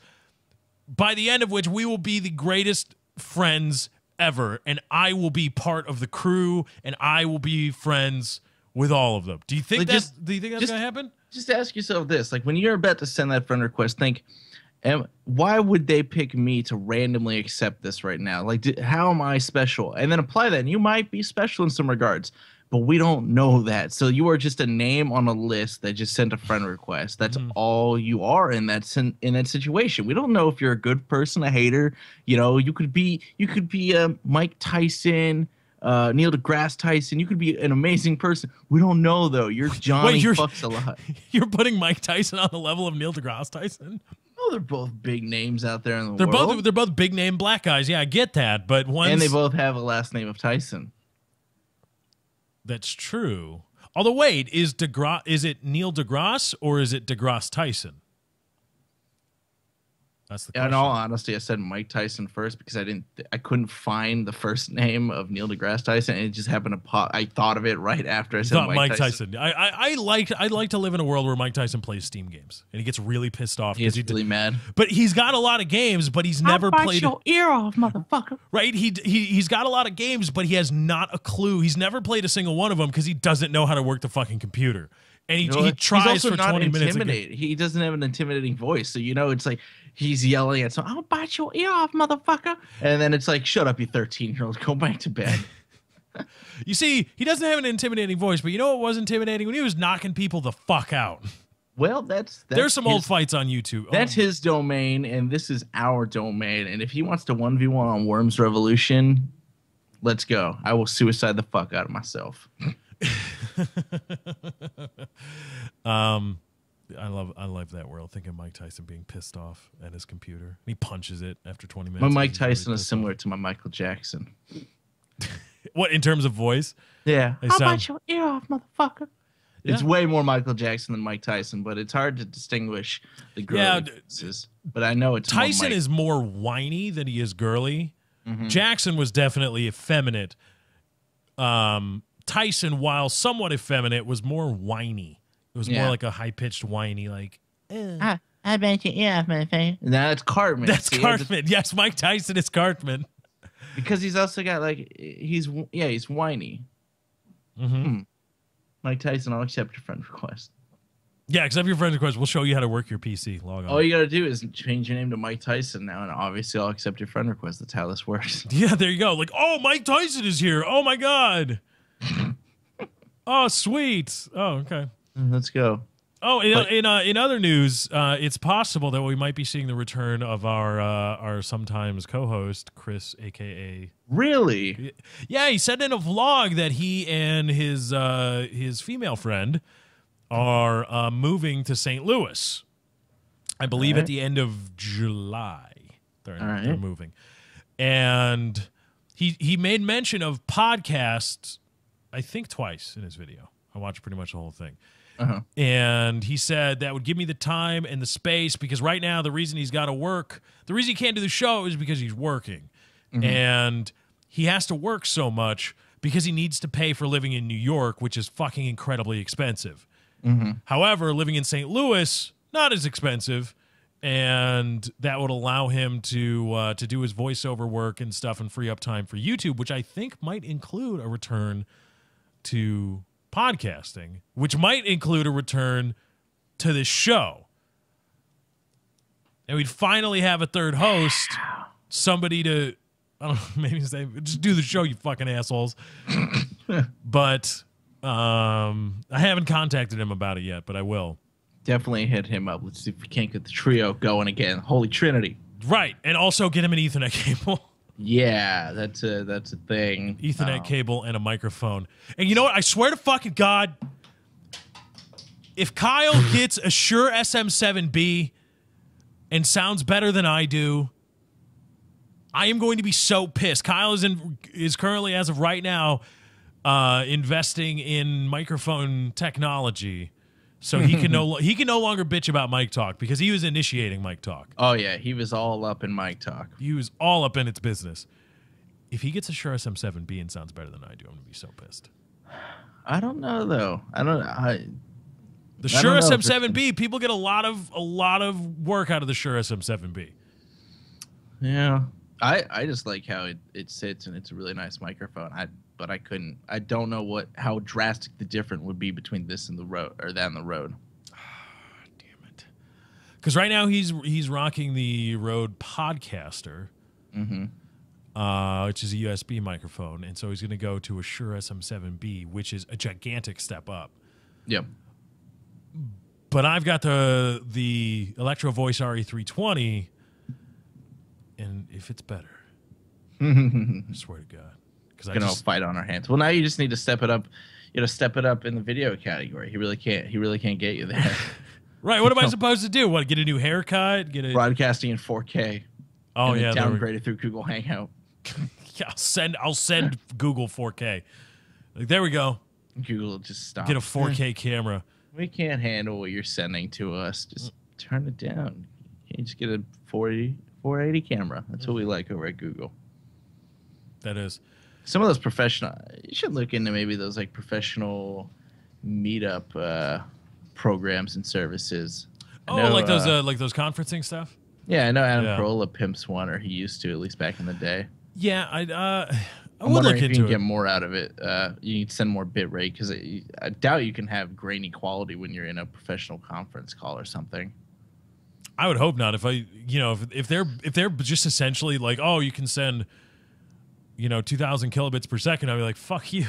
by the end of which we will be the greatest friends ever, and I will be part of the crew, and I will be friends with all of them. Do you think that's going to happen? Just ask yourself this. Like, when you're about to send that friend request, think, why would they pick me to randomly accept this right now? Like, how am I special? And then apply that. And you might be special in some regards, but we don't know that. So you are just a name on a list that just sent a friend request. That's all you are in that situation. We don't know if you're a good person, a hater. You know, you could be Mike Tyson, Neil deGrasse Tyson. You could be an amazing person. We don't know though. You're Johnny Fucks a Lot. You're putting Mike Tyson on the level of Neil deGrasse Tyson? Well, they're both big names out there in the They're world. they're both big name black guys. Yeah, I get that, but one's And they both have a last name of Tyson. that's true. Although, wait, is it Neil deGrasse or is it deGrasse Tyson? That's the question. In all honesty, I said Mike Tyson first because I couldn't find the first name of Neil deGrasse Tyson, and it just happened to pop. I thought of it right after I said Thought Mike Tyson. I'd like to live in a world where Mike Tyson plays Steam games and he gets really pissed off He's really mad. But he's got a lot of games, but he's never played. Your ear off, motherfucker! Right? He's got a lot of games, but he has not a clue. He's never played a single one of them because he doesn't know how to work the fucking computer. And he tries he's also for not 20 minutes. He doesn't have an intimidating voice, so it's like he's yelling at someone, "I'll bite your ear off, motherfucker!" And then it's like, "Shut up, you 13-year-old. Go back to bed." You see, he doesn't have an intimidating voice, but you know what was intimidating? When he was knocking people the fuck out. Well, that's there's some old fights on YouTube. That's his domain, and this is our domain. And if he wants to 1v1 on Worms Revolution, let's go. I will suicide the fuck out of myself. I love that world. Thinking Mike Tyson being pissed off at his computer. He punches it after 20 minutes. My Mike Tyson is similar to my Michael Jackson. What, in terms of voice? Yeah. I'll bite your ear off, motherfucker. Yeah. It's way more Michael Jackson than Mike Tyson, but it's hard to distinguish the girly differences. But I know it's Tyson is more whiny than he is girly. Mm-hmm. Jackson was definitely effeminate. Tyson, while somewhat effeminate, was more whiny. It was more like a high-pitched whiny, like, I bet your ear off, motherfucker. No, it's Cartman. That's Cartman. Yes, Mike Tyson is Cartman. Because he's also got, like, he's whiny. Mm-hmm. Mike Tyson, I'll accept your friend request. Yeah, accept your friend request. We'll show you how to work your PC. Log on. All you got to do is change your name to Mike Tyson now, and obviously I'll accept your friend request. That's how this works. Yeah, there you go. Like, oh, Mike Tyson is here. Oh, my God. Oh, sweet. Oh, okay. Let's go. Oh, in other news, it's possible that we might be seeing the return of our sometimes co-host Chris, aka. Really? Yeah, he said in a vlog that he and his female friend are moving to St. Louis. I believe at the end of July. They're moving, and he made mention of podcasts, I think twice in his video. I watched pretty much the whole thing. And he said that would give me the time and the space because right now the reason he's got to work, the reason he can't do the show is because he's working. And he has to work so much because he needs to pay for living in New York, which is fucking incredibly expensive. However, living in St. Louis, not as expensive, and that would allow him to do his voiceover work and stuff and free up time for YouTube, which I think might include a return to podcasting, which might include a return to this show. And we'd finally have a third host, somebody to, I don't know, maybe say, just do the show, you fucking assholes. But I haven't contacted him about it yet, but I will. Definitely hit him up. Let's see if we can't get the trio going again. Holy Trinity. Right, and also get him an Ethernet cable. Yeah, that's a thing. Ethernet cable and a microphone. And you know what? I swear to fucking God, if Kyle gets a Shure SM7B and sounds better than I do, I am going to be so pissed. Kyle is currently, as of right now, investing in microphone technology. So he can no longer bitch about mic talk because he was initiating mic talk. Oh yeah, he was all up in mic talk. He was all up in its business. If he gets a Shure SM7B and sounds better than I do, I'm gonna be so pissed. I don't know though. The Shure SM7B, people get a lot of work out of the Shure SM7B. Yeah, I just like how it sits and it's a really nice microphone. But I don't know how drastic the difference would be between this and the Rode or that and the Rode. Damn it. Because right now he's rocking the Rode Podcaster, which is a USB microphone. And so he's going to go to a Shure SM7B, which is a gigantic step up. Yep. But I've got the Electro Voice RE320, and if it's better, I swear to God. Gonna fight on our hands. Well, now you just need to step it up. You know, step it up in the video category. He really can't get you there. Right. What am I supposed to do? What? Get a new haircut? Get a broadcasting in 4K. Oh and yeah, downgraded through Google Hangout. Yeah, I'll send Google 4K. Like, there we go. Google will just stop. Get a 4K camera. We can't handle what you're sending to us. Just turn it down. You just get a 480 camera. That's what we like over at Google. That is. Some of those professional. You should look into maybe those like professional meetup programs and services. Oh, know, like those conferencing stuff. Yeah, I know Adam Carolla pimps one, or he used to, at least back in the day. Yeah, I I'm would look if you into can it. get more out of it. You need to send more bit rate because I doubt you can have grainy quality when you're in a professional conference call or something. I would hope not. If they're just essentially like, oh, you can send, 2,000 kilobits per second, I'd be like, fuck you.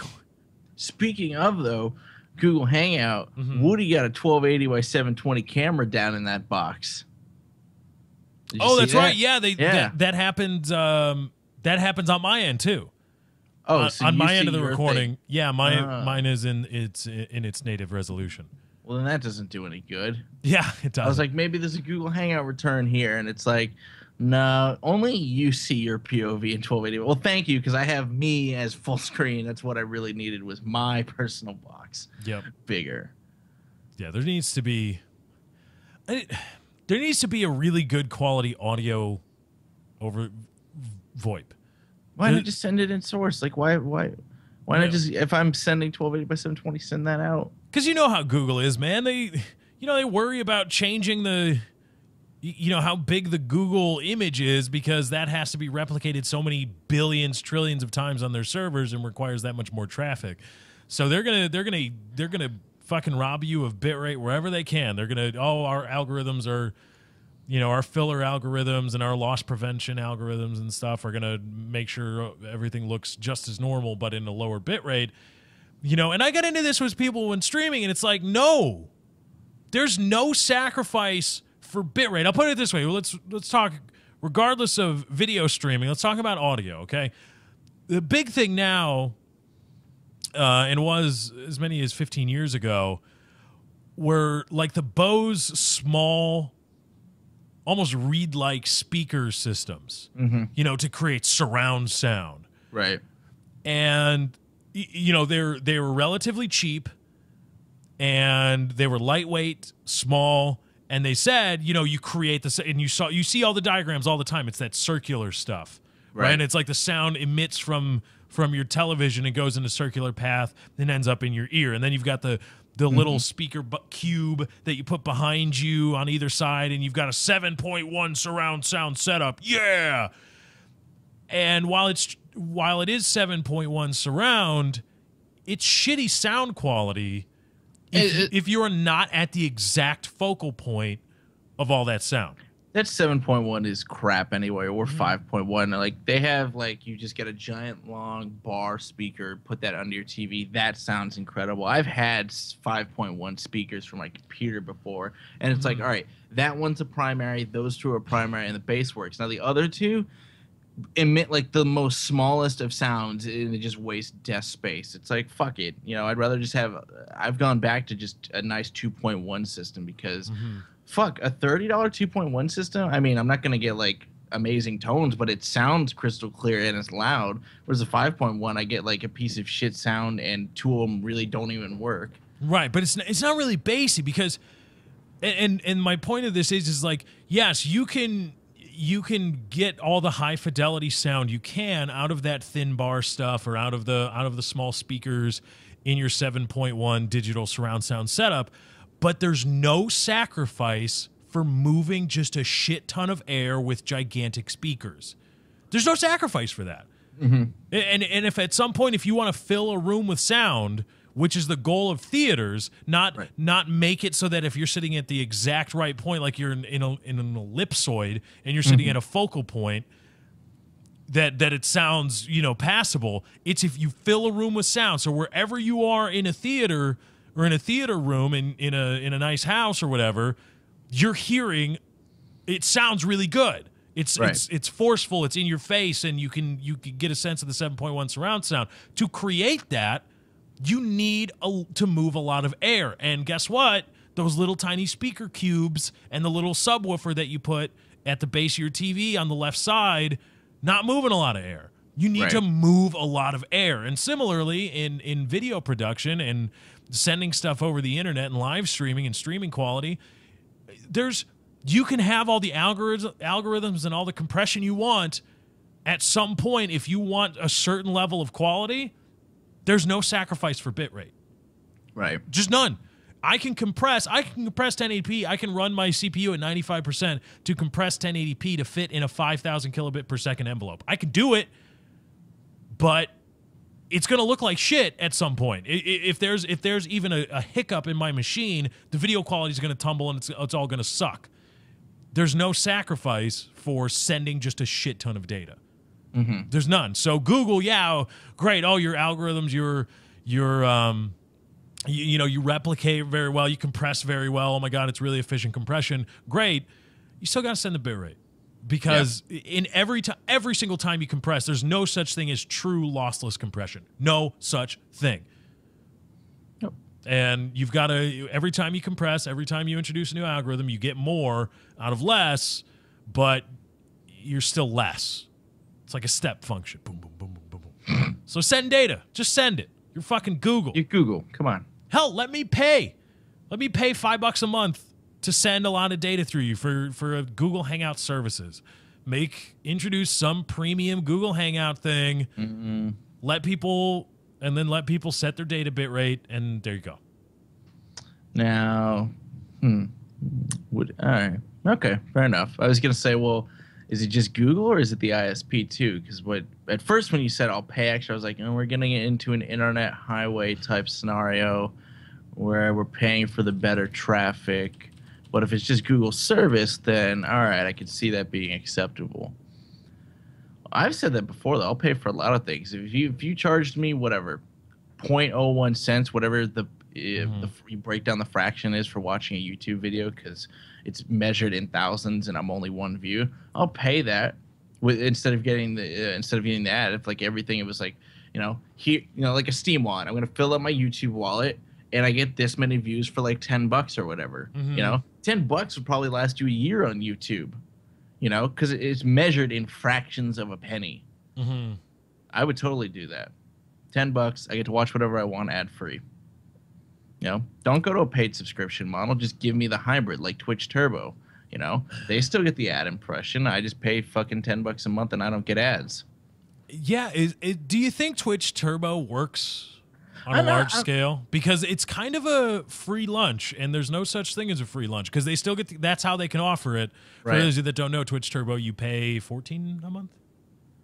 Speaking of though, Google Hangout, Woody got a 1280 by 720 camera down in that box. Oh, that's right. Yeah, that happens. That happens on my end too. Oh, so on my end of the your recording, thing. yeah, mine is in its native resolution. Well, then that doesn't do any good. Yeah, it does. I was like, maybe there's a Google Hangout return here, and it's like, no, only you see your POV in 1280. Well, thank you, because I have me as full screen. That's what I really needed was my personal box. Yep. Bigger. Yeah, there needs to be a really good quality audio over VoIP. Why not just send it in source? Like, why not just, if I'm sending 1280 by 720, send that out? Because you know how Google is, man. They worry about changing how big the Google image is because that has to be replicated so many billions, trillions of times on their servers and requires that much more traffic. So they're gonna fucking rob you of bitrate wherever they can. They're gonna, our algorithms are, our filler algorithms and our loss prevention algorithms and stuff are gonna make sure everything looks just as normal but in a lower bitrate. And I got into this with people when streaming, and it's like, no, there's no sacrifice for bitrate. I'll put it this way. Let's talk, regardless of video streaming, let's talk about audio, okay? The big thing now, and was as many as 15 years ago, were like the Bose small, almost reed-like speaker systems, to create surround sound. Right. And they were relatively cheap, and they were lightweight, small, and they said, you create this, and you see all the diagrams all the time. It's that circular stuff, right? And it's like the sound emits from your television and goes in a circular path, then ends up in your ear, and then you've got the little speaker cube that you put behind you on either side, and you've got a 7.1 surround sound setup. Yeah. And while it is 7.1 surround, it's shitty sound quality if you are not at the exact focal point of all that sound. That 7.1 is crap anyway, or 5.1. Like, they have, like, you just get a giant long bar speaker, put that under your TV. That sounds incredible. I've had 5.1 speakers from my computer before, and it's like, all right, that one's a primary, those two are primary, and the bass works. Now, the other two emit, like, the most smallest of sounds, and it just wastes desk space. It's like, fuck it. I'd rather just have, I've gone back to just a nice 2.1 system because... Fuck, a $30 2.1 system? I mean, I'm not going to get, like, amazing tones, but it sounds crystal clear and it's loud. Whereas a 5.1, I get, like, a piece of shit sound and two of them really don't even work. Right, but it's not really bassy because... And my point of this is like, yes, you can get all the high-fidelity sound you can out of that thin bar stuff or out of the small speakers in your 7.1 digital surround sound setup, but there's no sacrifice for moving just a shit ton of air with gigantic speakers. There's no sacrifice for that. And if at some point, if you want to fill a room with sound, which is the goal of theaters, not make it so that if you're sitting at the exact right point, like you're in an ellipsoid and you're sitting at a focal point, that it sounds, passable. It's if you fill a room with sound. So wherever you are in a theater or in a theater room in a nice house or whatever, you're hearing it sounds really good. It's forceful, it's in your face, and you can get a sense of the 7.1 surround sound. To create that, you need to move a lot of air. And guess what? those little tiny speaker cubes and the little subwoofer that you put at the base of your TV on the left side, not moving a lot of air. You need to move a lot of air. And similarly, in video production and sending stuff over the internet and live streaming and streaming quality, you can have all the algorithms and all the compression you want. At some point, if you want a certain level of quality, there's no sacrifice for bitrate. Right. Just none. I can compress 1080p. I can run my CPU at 95% to compress 1080p to fit in a 5,000 kilobit per second envelope. I can do it, but it's going to look like shit at some point. If there's even a hiccup in my machine, the video quality is going to tumble and it's all going to suck. There's no sacrifice for sending just a shit ton of data. Mm-hmm. There's none. So Google, yeah, great. Oh, your algorithms, you replicate very well. You compress very well. Oh my God, it's really efficient compression. Great. You still got to send the bitrate. Because in every single time you compress, there's no such thing as true lossless compression. No such thing. Nope. And you've got to, every time you compress, every time you introduce a new algorithm, you get more out of less, but you're still less. It's like a step function. Boom, boom, boom, boom, boom, boom. So send data. Just send it. You're fucking Google. You're Google. Come on. Hell, let me pay $5 a month to send a lot of data through you for a Google Hangout services. Introduce some premium Google Hangout thing. Mm-hmm. Let people set their data bit rate, and there you go. Now, all right, okay, fair enough. I was gonna say, well, is it just Google or is it the ISP too? Because at first when you said I'll pay extra, I was like, we're getting into an internet highway type scenario where we're paying for the better traffic. But if it's just Google service, then all right, I could see that being acceptable. I've said that before, though. I'll pay for a lot of things. If you charged me whatever, 0.01 cents, whatever you break down the fraction is for watching a YouTube video, because it's measured in thousands and I'm only one view, I'll pay that instead of getting the ad. If like everything, it was like like a Steam wallet. I'm gonna fill up my YouTube wallet, and I get this many views for like $10 or whatever. Mm-hmm. $10 would probably last you a year on YouTube, because it's measured in fractions of a penny. Mm-hmm. I would totally do that. $10, I get to watch whatever I want ad free. Don't go to a paid subscription model. Just give me the hybrid like Twitch Turbo. They still get the ad impression. I just pay fucking $10 a month and I don't get ads. Yeah. Do you think Twitch Turbo works on a large scale? Because it's kind of a free lunch, and there's no such thing as a free lunch, because they still get that's how they can offer it. For those of you that don't know, Twitch Turbo, you pay $14 a month?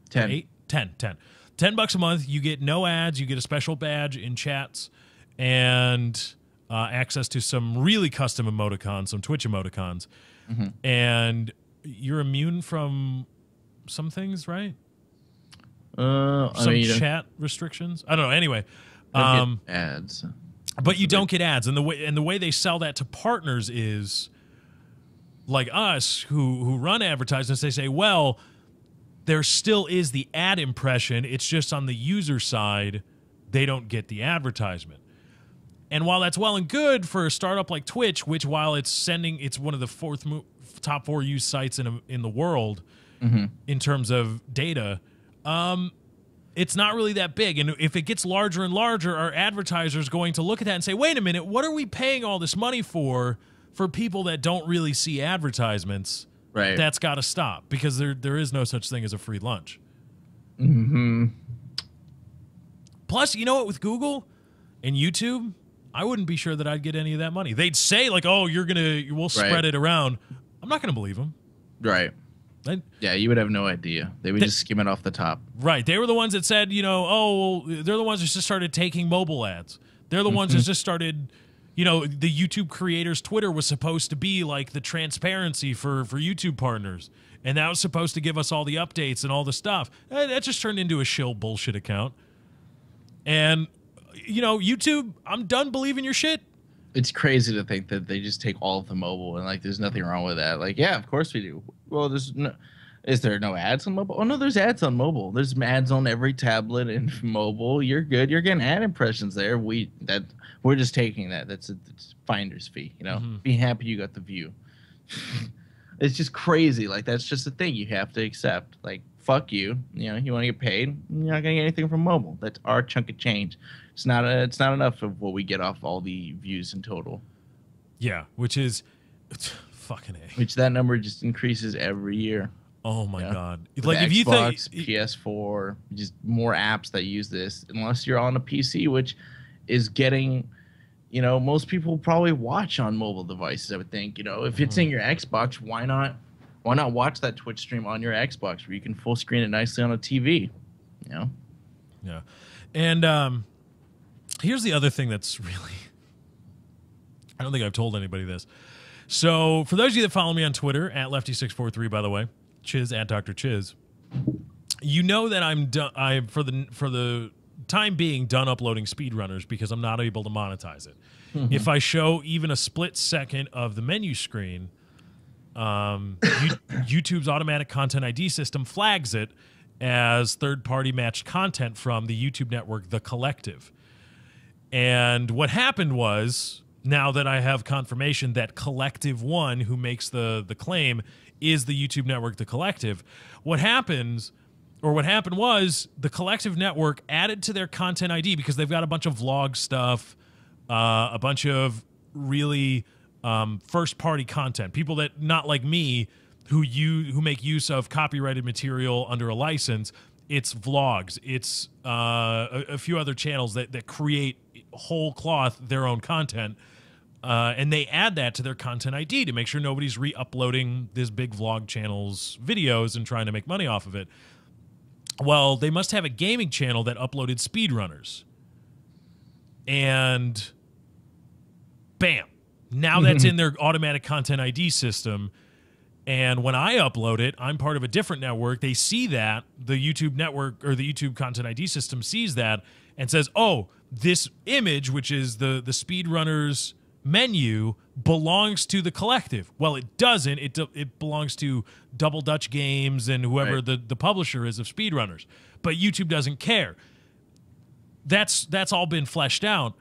10. $10 a month. You get no ads. You get a special badge in chats and access to some really custom emoticons, some Twitch emoticons. Mm-hmm. And you're immune from some things, right? Chat restrictions? I don't know. Anyway. Ads, but you don't get ads, and the way they sell that to partners is like us who run advertisements. They say, well, there still is the ad impression. It's just on the user side, they don't get the advertisement. And while that's well and good for a startup like Twitch, which while it's one of the top 4 used sites in the world in terms of data. It's not really that big. And if it gets larger and larger, our advertisers going to look at that and say, wait a minute, what are we paying all this money for people that don't really see advertisements? Right. That's got to stop, because there is no such thing as a free lunch. Mm-hmm. Plus, what, with Google and YouTube, I wouldn't be sure that I'd get any of that money. They'd say like, oh, we'll spread it around. I'm not going to believe them. Right. Yeah, you would have no idea. They would just skim it off the top. Right. They were the ones that said, they're the ones that just started taking mobile ads. They're the ones that just started, the YouTube creators' Twitter was supposed to be like the transparency for YouTube partners. And that was supposed to give us all the updates and all the stuff. That just turned into a shill bullshit account. And, YouTube, I'm done believing your shit. It's crazy to think that they just take all of the mobile and like there's nothing wrong with that. Like, yeah, of course we do. Well, Is there no ads on mobile? Oh no, there's ads on mobile. There's ads on every tablet and mobile. You're good. You're getting ad impressions there. We're just taking that. It's finder's fee. You know, be happy you got the view. It's just crazy. Like that's just a thing you have to accept. Like fuck you. You know, you want to get paid. You're not gonna get anything from mobile. That's our chunk of change. It's not enough of what we get off all the views in total. Yeah, which is fucking A. Which that number just increases every year. Oh my god! With Like if Xbox, you think PS4, just more apps that use this, unless you're on a PC, which is getting, you know, most people probably watch on mobile devices. I would think, you know, if it's in your Xbox, why not watch that Twitch stream on your Xbox where you can full screen it nicely on a TV, you know? Yeah, and here's the other thing that's really, I don't think I've told anybody this. So for those of you that follow me on Twitter at Lefty643, by the way. Chiz at Dr. Chiz. You know that I'm done. For the time being done uploading speedrunners because I'm not able to monetize it. If I show even a split second of the menu screen, YouTube's automatic content ID system flags it as third-party matched content from the YouTube network The Collective. And what happened was, now that I have confirmation that Collective One, who makes the claim, is the YouTube network The Collective, what happened was the Collective network added to their content ID, because they've got a bunch of vlog stuff, a bunch of really first-party content, people that, not like me, who make use of copyrighted material under a license. It's vlogs, it's a few other channels that create whole cloth their own content. And they add that to their content ID to make sure nobody's re-uploading this big vlog channel's videos and trying to make money off of it. Well, they must have a gaming channel that uploaded speedrunners. And bam, now that's in their automatic content ID system. And when I upload it, I'm part of a different network. They see that, the YouTube network or the YouTube content ID system sees that and says, oh, this image, which is the speedrunners menu, belongs to The Collective. Well, it doesn't. It belongs to Double Dutch Games and whoever the publisher is of speedrunners. But YouTube doesn't care. That's all been fleshed out.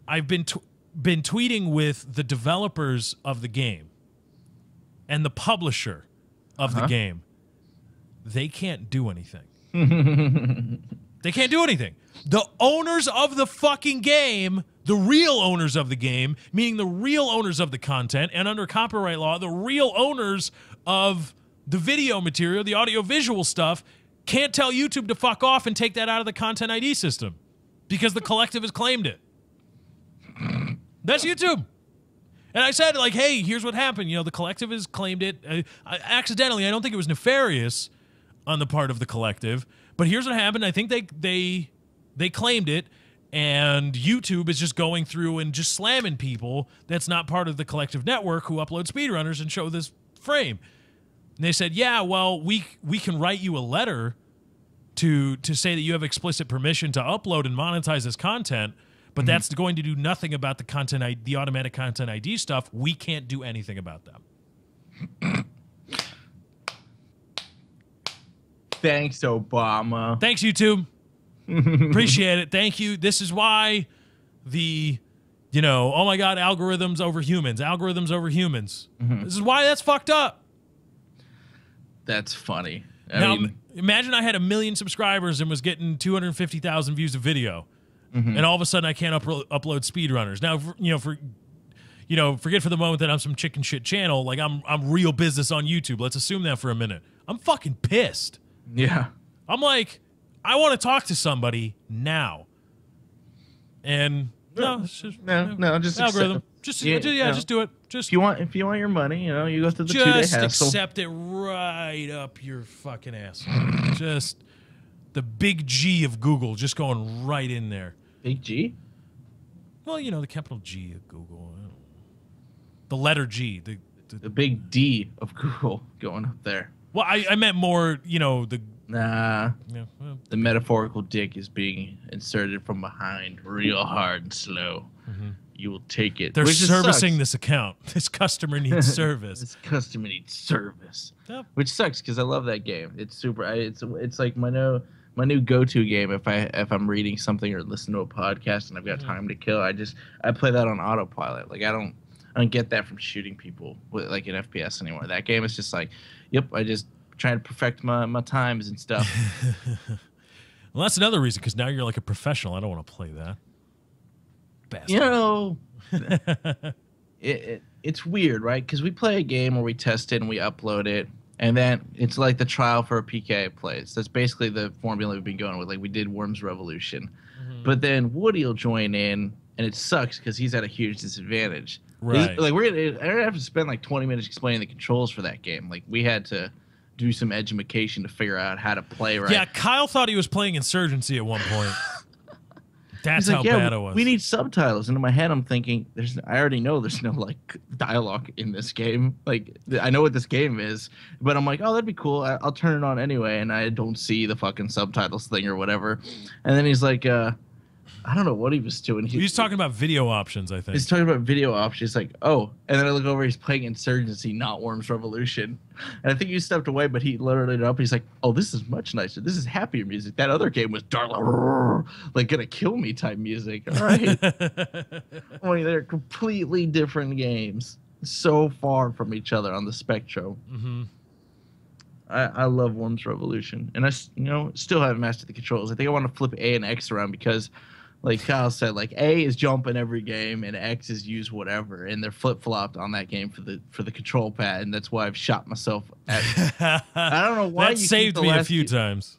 I've been tweeting with the developers of the game and the publisher of the game. They can't do anything. They can't do anything. The owners of the fucking game, the real owners of the game, meaning the real owners of the content, and under copyright law, the real owners of the video material, the audio-visual stuff, can't tell YouTube to fuck off and take that out of the content ID system because The Collective has claimed it. That's YouTube. And I said, like, hey, here's what happened. You know, The Collective has claimed it. Accidentally, I don't think it was nefarious on the part of The Collective, but here's what happened. I think they claimed it, and YouTube is just going through and just slamming people that's not part of The Collective network who upload speedrunners and show this frame. And they said, yeah, well, we can write you a letter to say that you have explicit permission to upload and monetize this content, but that's going to do nothing about the automatic content ID stuff. We can't do anything about that. Thanks, Obama. Thanks, YouTube. Appreciate it. Thank you. This is why oh my God, algorithms over humans. Algorithms over humans. This is why that's fucked up. That's funny. Now, imagine I had 1 million subscribers and was getting 250,000 views of video, and all of a sudden I can't upload speedrunners. Now, forget for the moment that I'm some chicken shit channel. Like I'm real business on YouTube. Let's assume that for a minute. I'm fucking pissed. Yeah. I'm like, I want to talk to somebody now. And just algorithm. Just do it. Just if you want your money, you go through the 2-day hassle. Just accept it right up your fucking ass. Just the big G of Google, just going right in there. Big G? Well, the capital G of Google. The letter G. The big D of Google going up there. Well, I meant more, the... Nah. Yeah, well. The metaphorical dick is being inserted from behind real hard and slow. you will take it. They're Which just servicing sucks. this account. This customer needs service. This customer needs service. Yep. Which sucks because I love that game. It's super. It's like my new go-to game if I'm reading something or listening to a podcast and I've got time to kill. I play that on autopilot. Like I don't get that from shooting people with like an FPS anymore. That game is just like, yep. I just trying to perfect my times and stuff. Well, that's another reason, because now you're like a professional. I don't want to play that. Bastard. You know, it's weird, right? Because we play a game where we test it and we upload it, and then it's like the trial for a PK plays. That's basically the formula we've been going with. Like we did Worms Revolution, but then Woody will join in, and it sucks because he's at a huge disadvantage. Right. Like I don't have to spend like 20 minutes explaining the controls for that game. Like we had to do some education to figure out how to play right. Yeah, Kyle thought he was playing Insurgency at one point. That's He's how like, yeah, bad it was. we need subtitles. And in my head, I'm thinking, I already know there's no like dialogue in this game. Like, I know what this game is, but I'm like, oh, that'd be cool. I'll turn it on anyway, and I don't see the fucking subtitles thing or whatever. And then he's like, I don't know what he was doing. He's talking about video options, I think. He's talking about video options. He's like, oh, and then I look over. He's playing Insurgency, not Worms Revolution. And I think he stepped away, but he loaded it up. He's like, oh, this is much nicer. This is happier music. That other game was dark, like gonna kill me type music. All right, only they're completely different games, so far from each other on the spectrum. Mm-hmm. I love Worms Revolution, and I still haven't mastered the controls. I think I want to flip A and X around because, like Kyle said, like A is jump in every game and X is use whatever, and they're flip flopped on that game for the control pad, and that's why I've shot myself. I don't know why that you saved me a few times.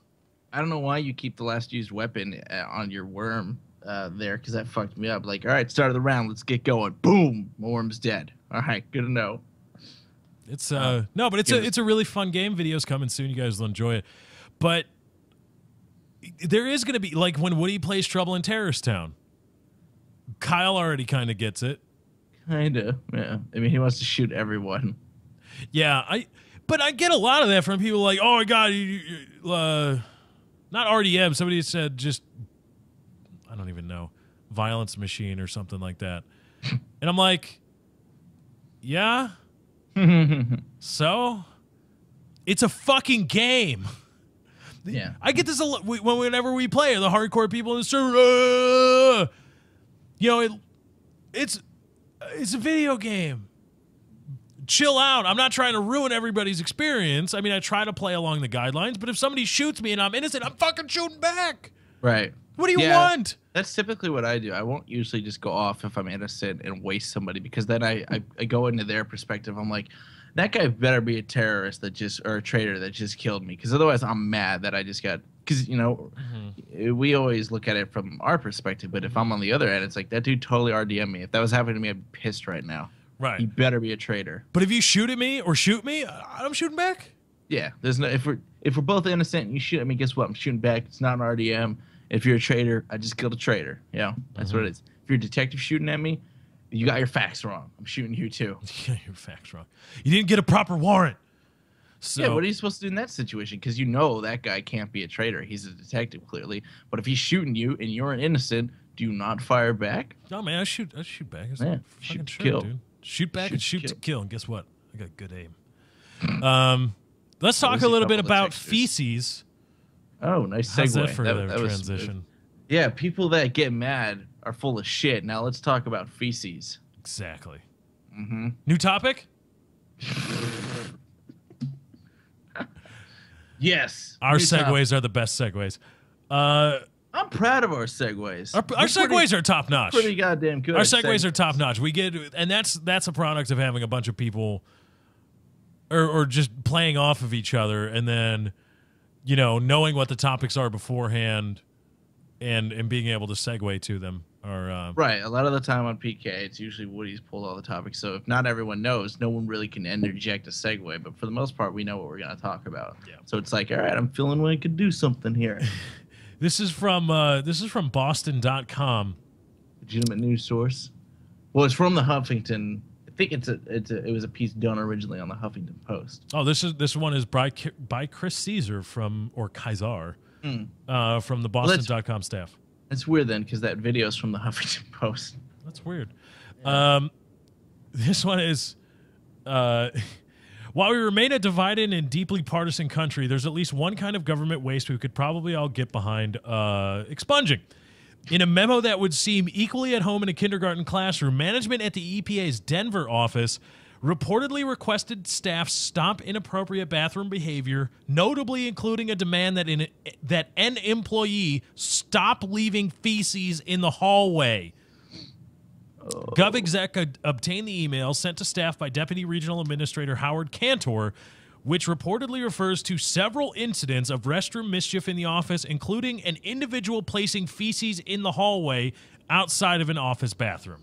I don't know why you keep the last used weapon on your worm there, because that fucked me up. Like, all right, start of the round, let's get going. Boom, my worm's dead. All right, good to know. It's no, but it's a really fun game. Video's coming soon. You guys will enjoy it, but there is going to be, like, when Woody plays Trouble in Terrorist Town, Kyle already kind of gets it. Kind of, yeah. I mean, he wants to shoot everyone. Yeah, but I get a lot of that from people like, oh my god, not RDM. Somebody said just, I don't even know, Violence Machine or something like that, and I'm like, yeah. So, it's a fucking game. Yeah, I get this a lot whenever we play. The hardcore people in the server, it's a video game. Chill out. I'm not trying to ruin everybody's experience. I mean, I try to play along the guidelines, but if somebody shoots me and I'm innocent, I'm fucking shooting back. Right. What do you want? That's typically what I do. I won't usually just go off if I'm innocent and waste somebody, because then I go into their perspective. I'm like, that guy better be a terrorist or a traitor that just killed me, because otherwise I'm mad that I just got, because we always look at it from our perspective, but if I'm on the other end, it's like, that dude totally RDM me. If that was happening to me, I'd be pissed right now. Right. He better be a traitor. But if you shoot at me or shoot me, I'm shooting back. Yeah, there's no, if we're both innocent and you shoot at me, guess what? I'm shooting back. It's not an RDM. If you're a traitor, I just killed a traitor. Yeah, that's what it is. If you're a detective shooting at me, you got your facts wrong. I'm shooting you too. You got your facts wrong. You didn't get a proper warrant. So, yeah, what are you supposed to do in that situation? Because you know that guy can't be a traitor. He's a detective, clearly. But if he's shooting you and you're an innocent, do you not fire back? No, man, I shoot back. It's Yeah, fucking shoot to true, kill. dude. Shoot back and shoot to kill. And guess what? I got good aim. Let's talk was a a little bit couple about detectives. feces. Oh, nice segue. How's that for the That was- transition? yeah, people that get mad are full of shit. Now let's talk about feces. Exactly. Mm-hmm. New topic? Yes. Our New segues topic. are the best segues. Our I'm proud of our segues. segues are top notch. Pretty goddamn good. Our segues are top notch. We get, and that's a product of having a bunch of people, or just playing off of each other, and then, knowing what the topics are beforehand, and being able to segue to them. Or Right. A lot of the time on PK, it's usually Woody's pulled all the topics. So if not everyone knows, no one really can interject a segue. But for the most part, we know what we're going to talk about. Yeah. So it's like, all right, I'm feeling like I could do something here. This is from Boston.com. Legitimate news source. Well, it's from the Huffington. I think it was a piece done originally on the Huffington Post. Oh, this one is by Chris Caesar from the Boston.com staff. It's weird then, because that video is from the Huffington Post. That's weird. This one is, while we remain a divided and deeply partisan country, there's at least one kind of government waste we could probably all get behind expunging. In a memo that would seem equally at home in a kindergarten classroom, management at the EPA's Denver office reportedly requested staff stop inappropriate bathroom behavior, notably including a demand that an employee stop leaving feces in the hallway. GovExec obtained the email sent to staff by Deputy Regional Administrator Howard Cantor, which reportedly refers to several incidents of restroom mischief in the office, including an individual placing feces in the hallway outside of an office bathroom.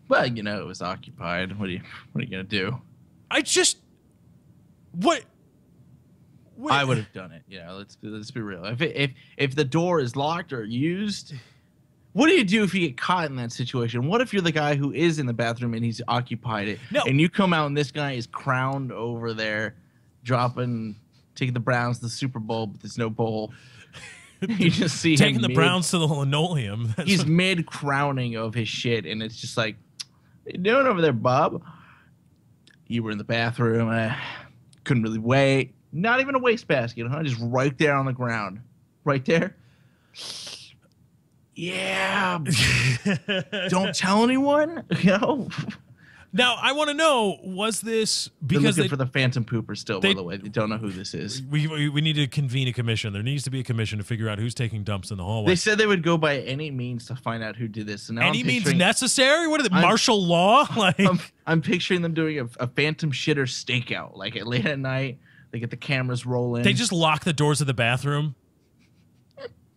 Well, you know, it was occupied. What are you gonna do? What? I would have done it. Yeah, let's be real. If the door is locked or used, what do you do if you get caught in that situation? What if you're the guy who is in the bathroom and he's occupied it, and you come out and this guy is crowned over there, taking the Browns to the Super Bowl, but there's no bowl. You just see taking the Browns to the linoleum. He's mid crowning of his shit, and it's just like, what you doing over there, Bob? You were in the bathroom. I couldn't really wait. Not even a wastebasket, huh? Just right there on the ground. Right there. Yeah. Don't tell anyone. You know? Now, I want to know, was this because they're looking for the phantom pooper still, by the way. They don't know who this is. We need to convene a commission. There needs to be a commission to figure out who's taking dumps in the hallway. They said they would go by any means to find out who did this. So now any means necessary? What is it, martial law? Like I'm picturing them doing a phantom shitter stakeout. Like at late at night, they get the cameras rolling. They just lock the doors of the bathroom.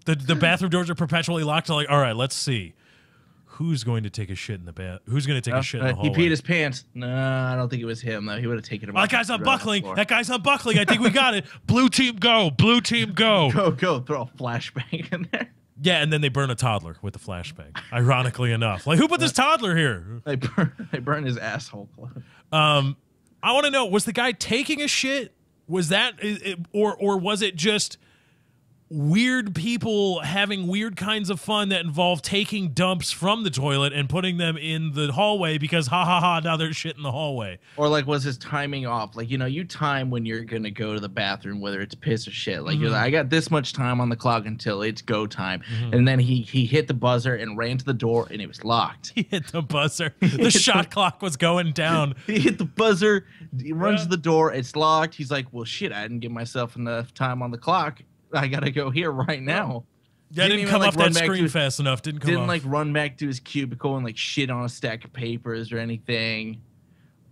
The bathroom doors are perpetually locked. Like, all right, let's see. Who's going to take a shit in the bath? Who's going to take a shit in the hallway? He peed his pants. No, I don't think it was him, though. He would have taken him. That guy's unbuckling. That guy's unbuckling. I think we got it. Blue team go. Blue team go. Go. Throw a flashbang in there. Yeah, and then they burn a toddler with the flashbang. Ironically enough. Like, who put this toddler here? They burn his asshole. I want to know, was the guy taking a shit? Was that, or was it just weird people having weird kinds of fun that involve taking dumps from the toilet and putting them in the hallway because now there's shit in the hallway? Or like, was his timing off? Like, you know, you time when you're gonna go to the bathroom, whether it's piss or shit. Like, you're like, I got this much time on the clock until it's go time. And then he hit the buzzer and ran to the door and it was locked. He hit the buzzer. The shot clock was going down. He hit the buzzer. He runs to the door. It's locked. He's like, well, shit, I didn't give myself enough time on the clock. I gotta go here right now. Yeah, didn't come off that screen fast enough. Didn't like run back to his cubicle and like shit on a stack of papers or anything.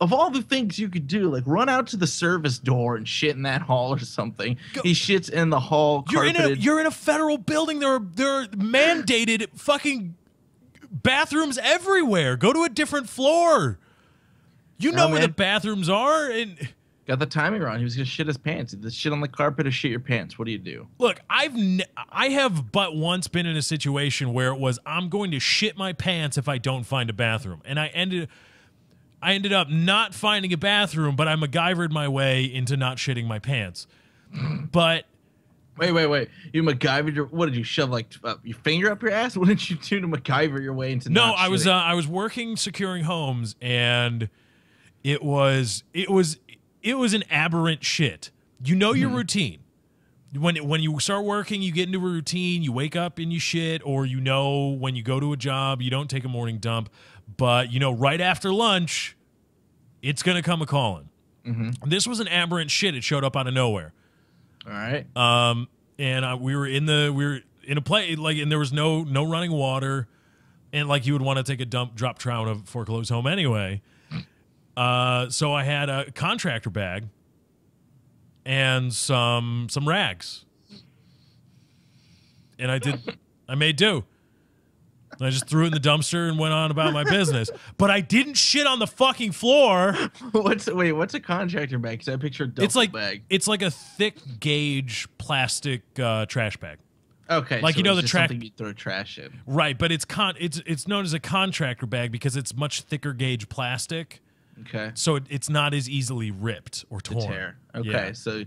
Of all the things you could do, like run out to the service door and shit in that hall or something. He shits in the hall. You're in a federal building. There are mandated fucking bathrooms everywhere. Go to a different floor. You know where the bathrooms are and. Got the timing wrong. He was gonna shit his pants. The shit on the carpet or shit your pants. What do you do? Look, I have but once been in a situation where it was I'm going to shit my pants if I don't find a bathroom, and I ended up not finding a bathroom, but I MacGyvered my way into not shitting my pants. But wait, you MacGyvered what did you shove like your finger up your ass? What did you do to MacGyver your way into? No, I was working securing homes, and it was an aberrant shit. You know your routine. When you start working, you get into a routine. You wake up and you shit, or you know when you go to a job, you don't take a morning dump, but you know right after lunch, it's gonna come a calling. This was an aberrant shit. It showed up out of nowhere. All right. And we were in a place like, and there was no running water, and like you would want to take a drop trout of a foreclosed home anyway. So I had a contractor bag and some rags, and I made do. And I just threw it in the dumpster and went on about my business. But I didn't shit on the fucking floor. What's a contractor bag? Because I picture a duffel bag. It's like a thick gauge plastic trash bag. Okay, like so you know the something you throw trash in. Right, but it's known as a contractor bag because it's much thicker gauge plastic. Okay. So it's not as easily ripped or torn. Tear. Okay, yeah. So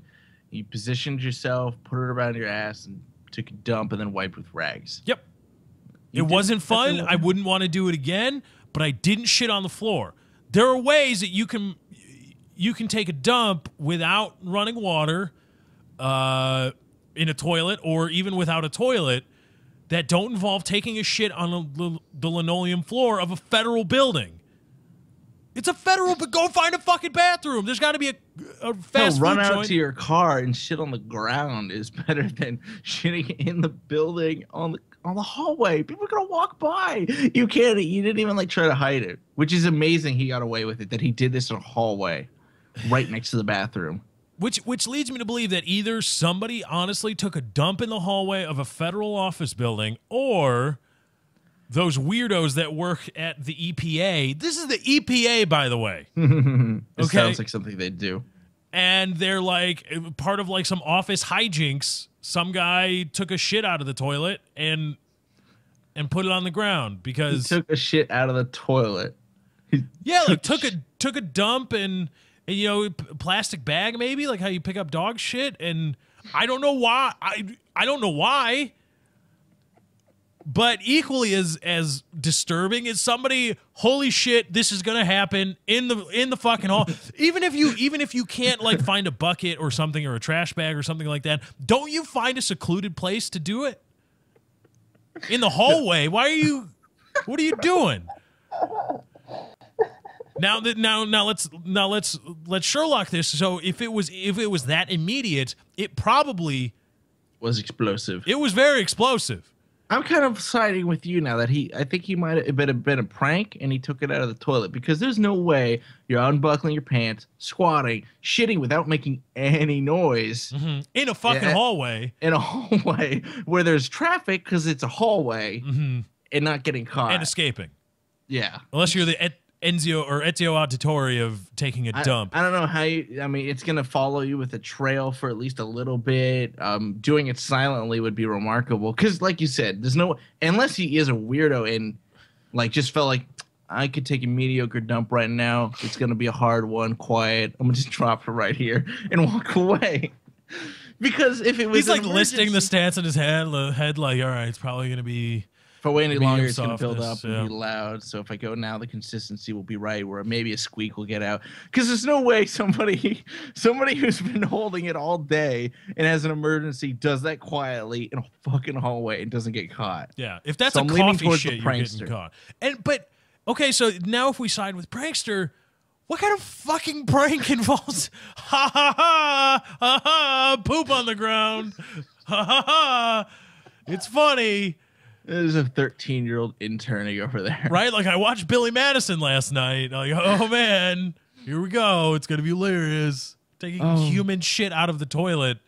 you positioned yourself, put it around your ass, and took a dump, and then wiped with rags. Yep. It wasn't fun. I wouldn't want to do it again, but I didn't shit on the floor. There are ways that you can take a dump without running water in a toilet, or even without a toilet, that don't involve taking a shit on the linoleum floor of a federal building. It's a federal, but go find a fucking bathroom. There's got to be a fast food run out joint. to your car and shit on the ground is better than shitting in the building on the hallway. People are gonna walk by. You didn't even like try to hide it, which is amazing. He got away with it. That he did this in a hallway, right next to the bathroom. Which leads me to believe that either somebody honestly took a dump in the hallway of a federal office building, or those weirdos that work at the EPA. This is the EPA, by the way. It sounds like something they'd do. And they're like part of like some office hijinks. Some guy took a shit out of the toilet and put it on the ground because he took a shit out of the toilet. Yeah, like took a dump and you know, plastic bag maybe, like how you pick up dog shit. And I don't know why. I don't know why. But equally as disturbing is somebody, holy shit, this is gonna happen in the fucking hall. Even if you can't like find a bucket or something, or a trash bag or something like that, don't you find a secluded place to do it? In the hallway. What are you doing? Now let's Sherlock this. So if it was that immediate, it probably was explosive. It was very explosive. I'm kind of siding with you now that I think he might have been a prank and he took it out of the toilet, because there's no way you're unbuckling your pants, squatting, shitting without making any noise in a fucking hallway. In a hallway where there's traffic because it's a hallway, and not getting caught and escaping. Yeah, unless you're the Ezio Auditore of taking a dump. I don't know how it's going to follow you with a trail for at least a little bit. Doing it silently would be remarkable. Because like you said, there's no, unless he is a weirdo and like just felt like I could take a mediocre dump right now. It's going to be a hard one, quiet. I'm going to just drop it right here and walk away. Because if it was, he's like listing the stats in his head like, all right, it's probably going to be, if I wait any longer, it's going to build up and be loud. So if I go now, the consistency will be right, where maybe a squeak will get out. Because there's no way somebody who's been holding it all day and has an emergency does that quietly in a fucking hallway and doesn't get caught. Yeah, if that's a coffee shit, you're getting caught. But okay, so now if we side with prankster, what kind of fucking prank involves ha ha ha ha ha poop on the ground? Ha ha ha! It's funny. There's a 13-year-old interning over there. Right? Like, I watched Billy Madison last night. Like, oh, man. Here we go. It's going to be hilarious. Taking human shit out of the toilet.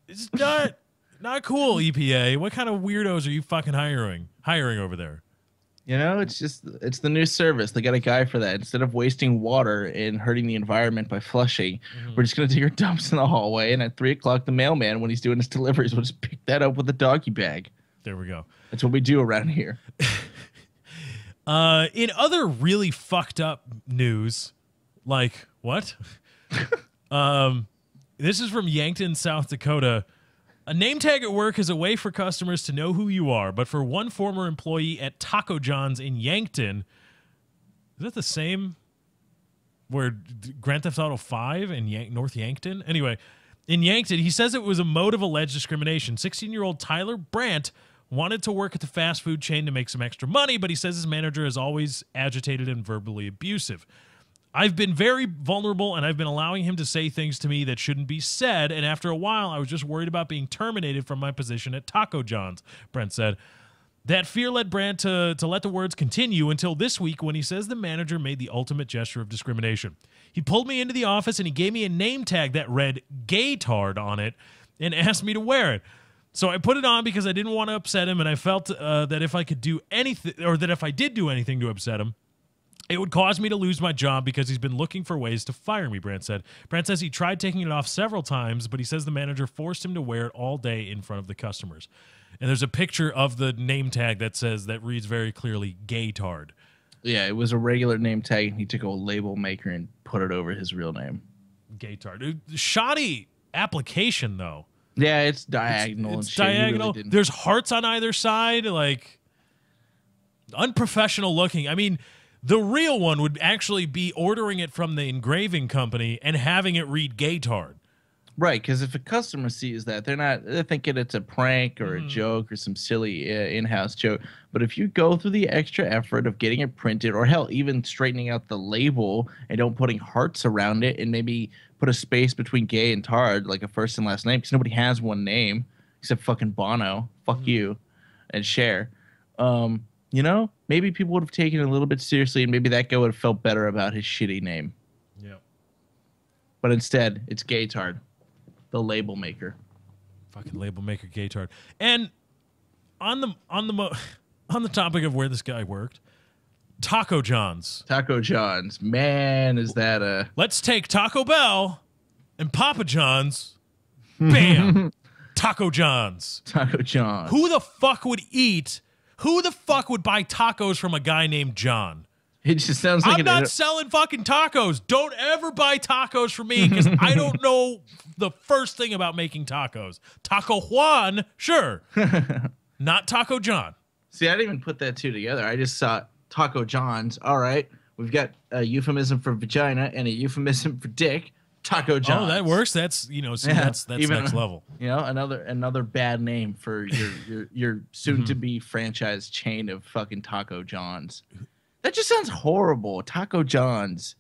It's not cool, EPA. What kind of weirdos are you fucking hiring over there? You know, it's the new service. They got a guy for that. Instead of wasting water and hurting the environment by flushing, we're just going to take our dumps in the hallway. And at 3 o'clock, the mailman, when he's doing his deliveries, will just pick that up with a doggy bag. There we go. That's what we do around here. In other really fucked up news, like what? This is from Yankton, South Dakota. A name tag at work is a way for customers to know who you are, but for one former employee at Taco John's in Yankton, is that the same where Grand Theft Auto 5 in North Yankton? Anyway, in Yankton, he says it was a mode of alleged discrimination. 16-year-old Tyler Brandt wanted to work at the fast food chain to make some extra money, but he says his manager is always agitated and verbally abusive. I've been very vulnerable, and I've been allowing him to say things to me that shouldn't be said, and after a while, I was just worried about being terminated from my position at Taco John's, Brent said. That fear led Brandt to let the words continue until this week when he says the manager made the ultimate gesture of discrimination. He pulled me into the office, and he gave me a name tag that read Gaytard on it and asked me to wear it. So I put it on because I didn't want to upset him, and I felt that if I could do anything, or that if I did do anything to upset him, it would cause me to lose my job because he's been looking for ways to fire me, Brandt said. Brandt says he tried taking it off several times, but he says the manager forced him to wear it all day in front of the customers. And there's a picture of the name tag that reads very clearly Gaytard. Yeah, it was a regular name tag, and he took a label maker and put it over his real name. Gaytard. Shoddy application, though. Yeah, it's diagonal. It's diagonal. Really there's hearts on either side. Like, unprofessional looking. I mean, the real one would actually be ordering it from the engraving company and having it read Gaytard. Right, because if a customer sees that, they're thinking it's a prank or a joke or some silly in-house joke. But if you go through the extra effort of getting it printed, or hell, even straightening out the label and don't putting hearts around it, and maybe put a space between gay and tard, like a first and last name, because nobody has one name except fucking Bono. Fuck you, and Cher. You know, maybe people would have taken it a little bit seriously, and maybe that guy would have felt better about his shitty name. Yeah. But instead, it's Gaytard. The label maker, fucking label maker, Gaytard. And on the topic of where this guy worked, Taco John's. Taco John's, man, is that a? Let's take Taco Bell and Papa John's. Bam, Taco John's. Taco John's. Who the fuck would eat? Who the fuck would buy tacos from a guy named John? It just sounds like I'm not selling fucking tacos. Don't ever buy tacos from me because I don't know the first thing about making tacos. Taco Juan, sure. Not Taco John. See, I didn't even put that two together. I just saw Taco John's. All right. We've got a euphemism for vagina and a euphemism for dick. Taco John's. Oh, that works. That's, that's even, next level. You know, another bad name for your soon-to-be franchise chain of fucking Taco John's. That just sounds horrible. Taco John's.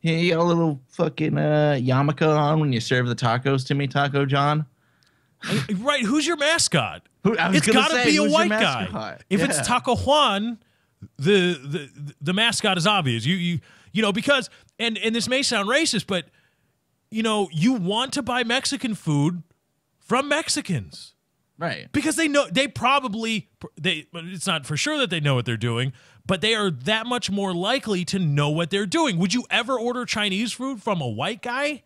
Yeah, you got a little fucking yarmulke on when you serve the tacos to me, Taco John. Right. Who's your mascot? It's got to be a white guy. If it's Taco Juan, the mascot is obvious. You know, because and this may sound racist, but you know, you want to buy Mexican food from Mexicans. Right. Because it's not for sure that they know what they're doing, but they are that much more likely to know what they're doing. Would you ever order Chinese food from a white guy?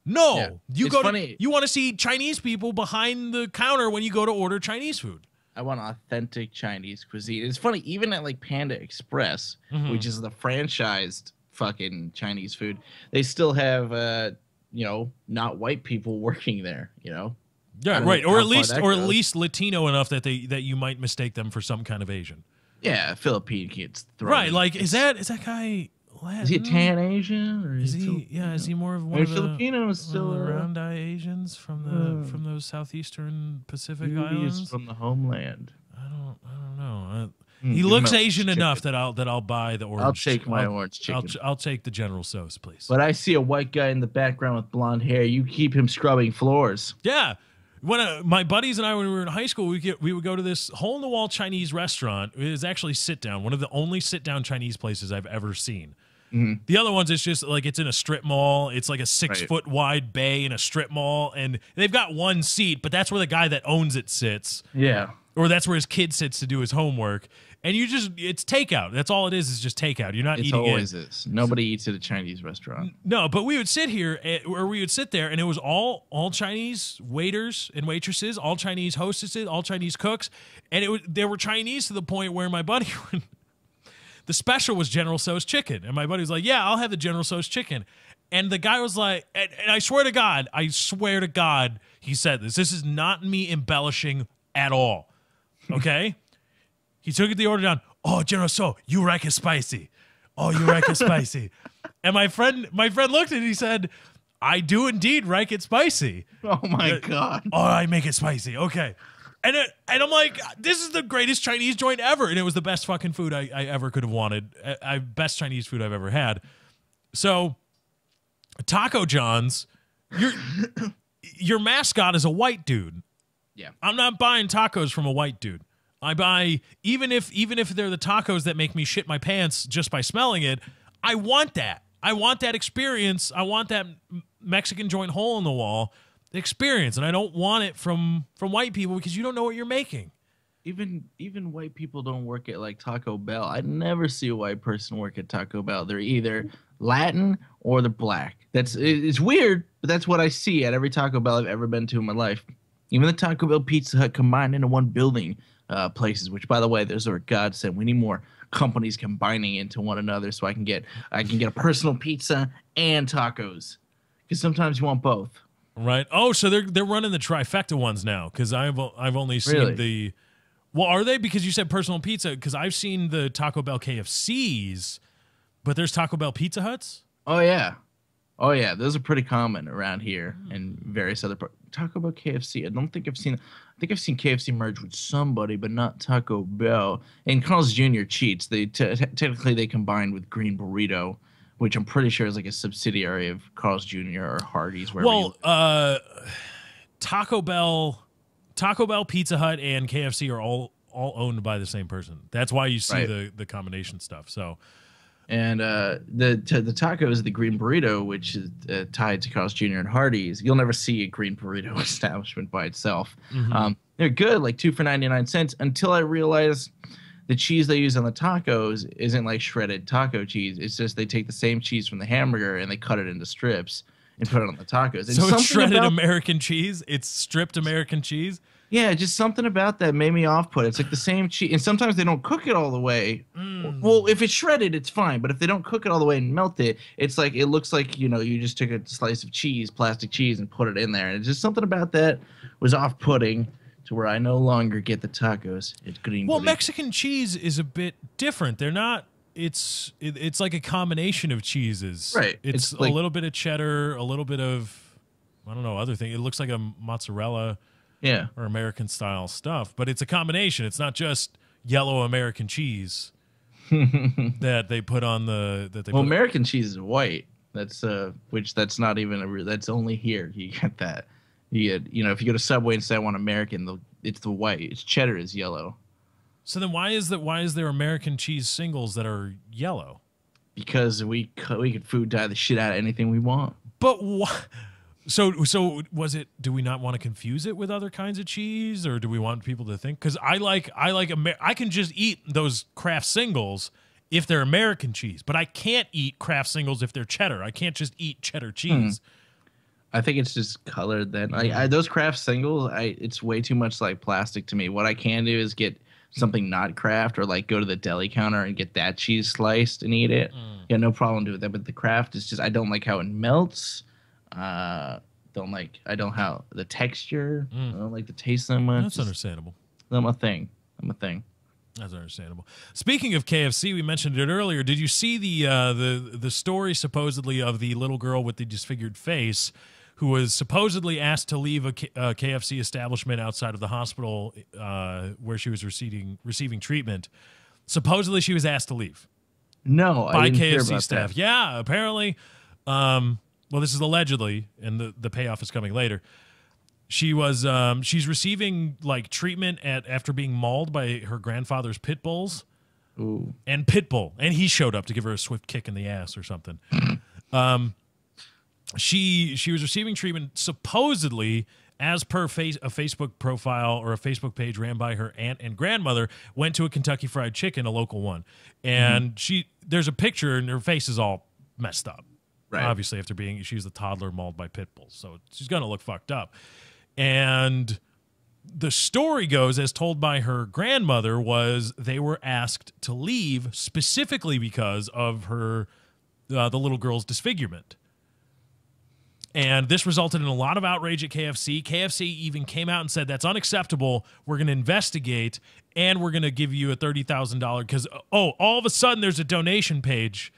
No. Yeah. You want to see Chinese people behind the counter when you go to order Chinese food. I want authentic Chinese cuisine. It's funny, even at like Panda Express, which is the franchised fucking Chinese food, they still have not white people working there, you know? Yeah, right. Or at least Latino enough that you might mistake them for some kind of Asian. Yeah, Philippine kids. Right, like is that guy Latin? Is he tan Asian or is he? Yeah, is he more of one of the Filipinos still round eye Asians from those southeastern Pacific islands? From the homeland. I don't know. He looks Asian enough that I'll buy the orange. I'll take my orange chicken. I'll take the General Tso's, please. But I see a white guy in the background with blonde hair. You keep him scrubbing floors. Yeah. When my buddies and I, when we were in high school, we would go to this hole-in-the-wall Chinese restaurant. It was actually sit-down, one of the only sit-down Chinese places I've ever seen. Mm-hmm. The other ones, it's just like it's in a strip mall. It's like a 6-foot wide bay in a strip mall, and they've got one seat, but that's where the guy that owns it sits. Yeah. Or that's where his kid sits to do his homework. And it's takeout. That's all it is just takeout. You're not eating it. It always is. Nobody eats at a Chinese restaurant. No, but we would sit here, or we would sit there, and it was all Chinese waiters and waitresses, all Chinese hostesses, all Chinese cooks. And they were Chinese to the point where my buddy, the special was General Tso's chicken. And my buddy was like, yeah, I'll have the General Tso's chicken. And the guy was like, and I swear to God, he said this. This is not me embellishing at all. Okay? He took the order down. Oh, General Tso, you like it spicy. Oh, you like it spicy. And my friend looked at it and he said, I do indeed like it spicy. Oh, my God. Oh, I make it spicy. Okay. And I'm like, this is the greatest Chinese joint ever. And it was the best fucking food I ever could have wanted. Best Chinese food I've ever had. So, Taco John's, your mascot is a white dude. Yeah. I'm not buying tacos from a white dude. I buy, even if they're the tacos that make me shit my pants just by smelling it, I want that. I want that experience. I want that Mexican joint hole in the wall experience, and I don't want it from white people because you don't know what you're making. Even white people don't work at like Taco Bell. I never see a white person work at Taco Bell. They're either Latin or they're black. It's weird, but that's what I see at every Taco Bell I've ever been to in my life. Even the Taco Bell, Pizza Hut combined into one building. Places, which by the way, those are a godsend. We need more companies combining into one another so I can get a personal pizza and tacos, because sometimes you want both. Right. Oh, so they're running the trifecta ones now, because I've only seen Well, are they? Because you said personal pizza. Because I've seen the Taco Bell KFCs, but there's Taco Bell Pizza Huts. Oh yeah, oh yeah. Those are pretty common around here and various other parts. Taco Bell KFC. I don't think I've seen. I think I've seen KFC merge with somebody, but not Taco Bell. And Carl's Jr. cheats. They technically they combined with Green Burrito, which I'm pretty sure is like a subsidiary of Carl's Jr. or Hardee's. Well, Taco Bell, Pizza Hut, and KFC are all owned by the same person. That's why you see the combination stuff. So, and the tacos, the Green Burrito, which is tied to Carl's Jr. and Hardee's, you'll never see a Green Burrito establishment by itself. They're good, like 2 for 99 cents, until I realized the cheese they use on the tacos isn't like shredded taco cheese. It's just they take the same cheese from the hamburger and they cut it into strips and put it on the tacos. And so it's shredded American cheese? It's stripped American cheese? Yeah, just something about that made me off-put. It's like the same cheese. And sometimes they don't cook it all the way. Well, if it's shredded, it's fine. But if they don't cook it all the way and melt it, it's like it looks like, you know, you just took a slice of cheese, plastic cheese, and put it in there. And it's just something about that was off-putting to where I no longer get the tacos at Green Well, Burrito. Mexican cheese is a bit different. They're not... It's like a combination of cheeses. Right. It's like, a little bit of cheddar, a little bit of, I don't know, other thing. It looks like a mozzarella or American style stuff, but it's a combination. It's not just yellow American cheese that they put on the American cheese is white. That's that's not even that's only here. You get that. You get, you know, if you go to Subway and say I want American, it's the white. It's cheddar is yellow. So then why is there American cheese singles that are yellow? Because we could food dye the shit out of anything we want. But what? So was it? Do we not want to confuse it with other kinds of cheese, or do we want people to think? Because I can just eat those Kraft singles if they're American cheese, but I can't eat Kraft singles if they're cheddar. I can't just eat cheddar cheese. I think it's just colored. Then those Kraft singles, it's way too much like plastic to me. What I can do is get something not Kraft, or like go to the deli counter and get that cheese sliced and eat it. Yeah, no problem doing that. But the Kraft is just, I don't like how it melts. I don't how the texture. I don't like the taste so much. That's understandable. I'm a thing. That's understandable. Speaking of KFC, we mentioned it earlier. Did you see the story supposedly of the little girl with the disfigured face who was supposedly asked to leave a KFC establishment outside of the hospital where she was receiving treatment? Supposedly she was asked to leave. No, by I didn't hear KFC about staff. that. Yeah, apparently. Well, this is allegedly, and the payoff is coming later. She was she's receiving like treatment after being mauled by her grandfather's pit bulls. Ooh. And Pitbull, and he showed up to give her a swift kick in the ass or something. She was receiving treatment supposedly as per a Facebook profile or a Facebook page ran by her aunt and grandmother, went to a Kentucky Fried Chicken, a local one. And there's a picture and her face is all messed up. Right. Obviously, after she's a toddler mauled by pit bulls. So she's going to look fucked up. And the story goes, as told by her grandmother, was they were asked to leave specifically because of her the little girl's disfigurement. And this resulted in a lot of outrage at KFC. KFC even came out and said, that's unacceptable. We're going to investigate, and we're going to give you a $30,000 because, all of a sudden there's a donation page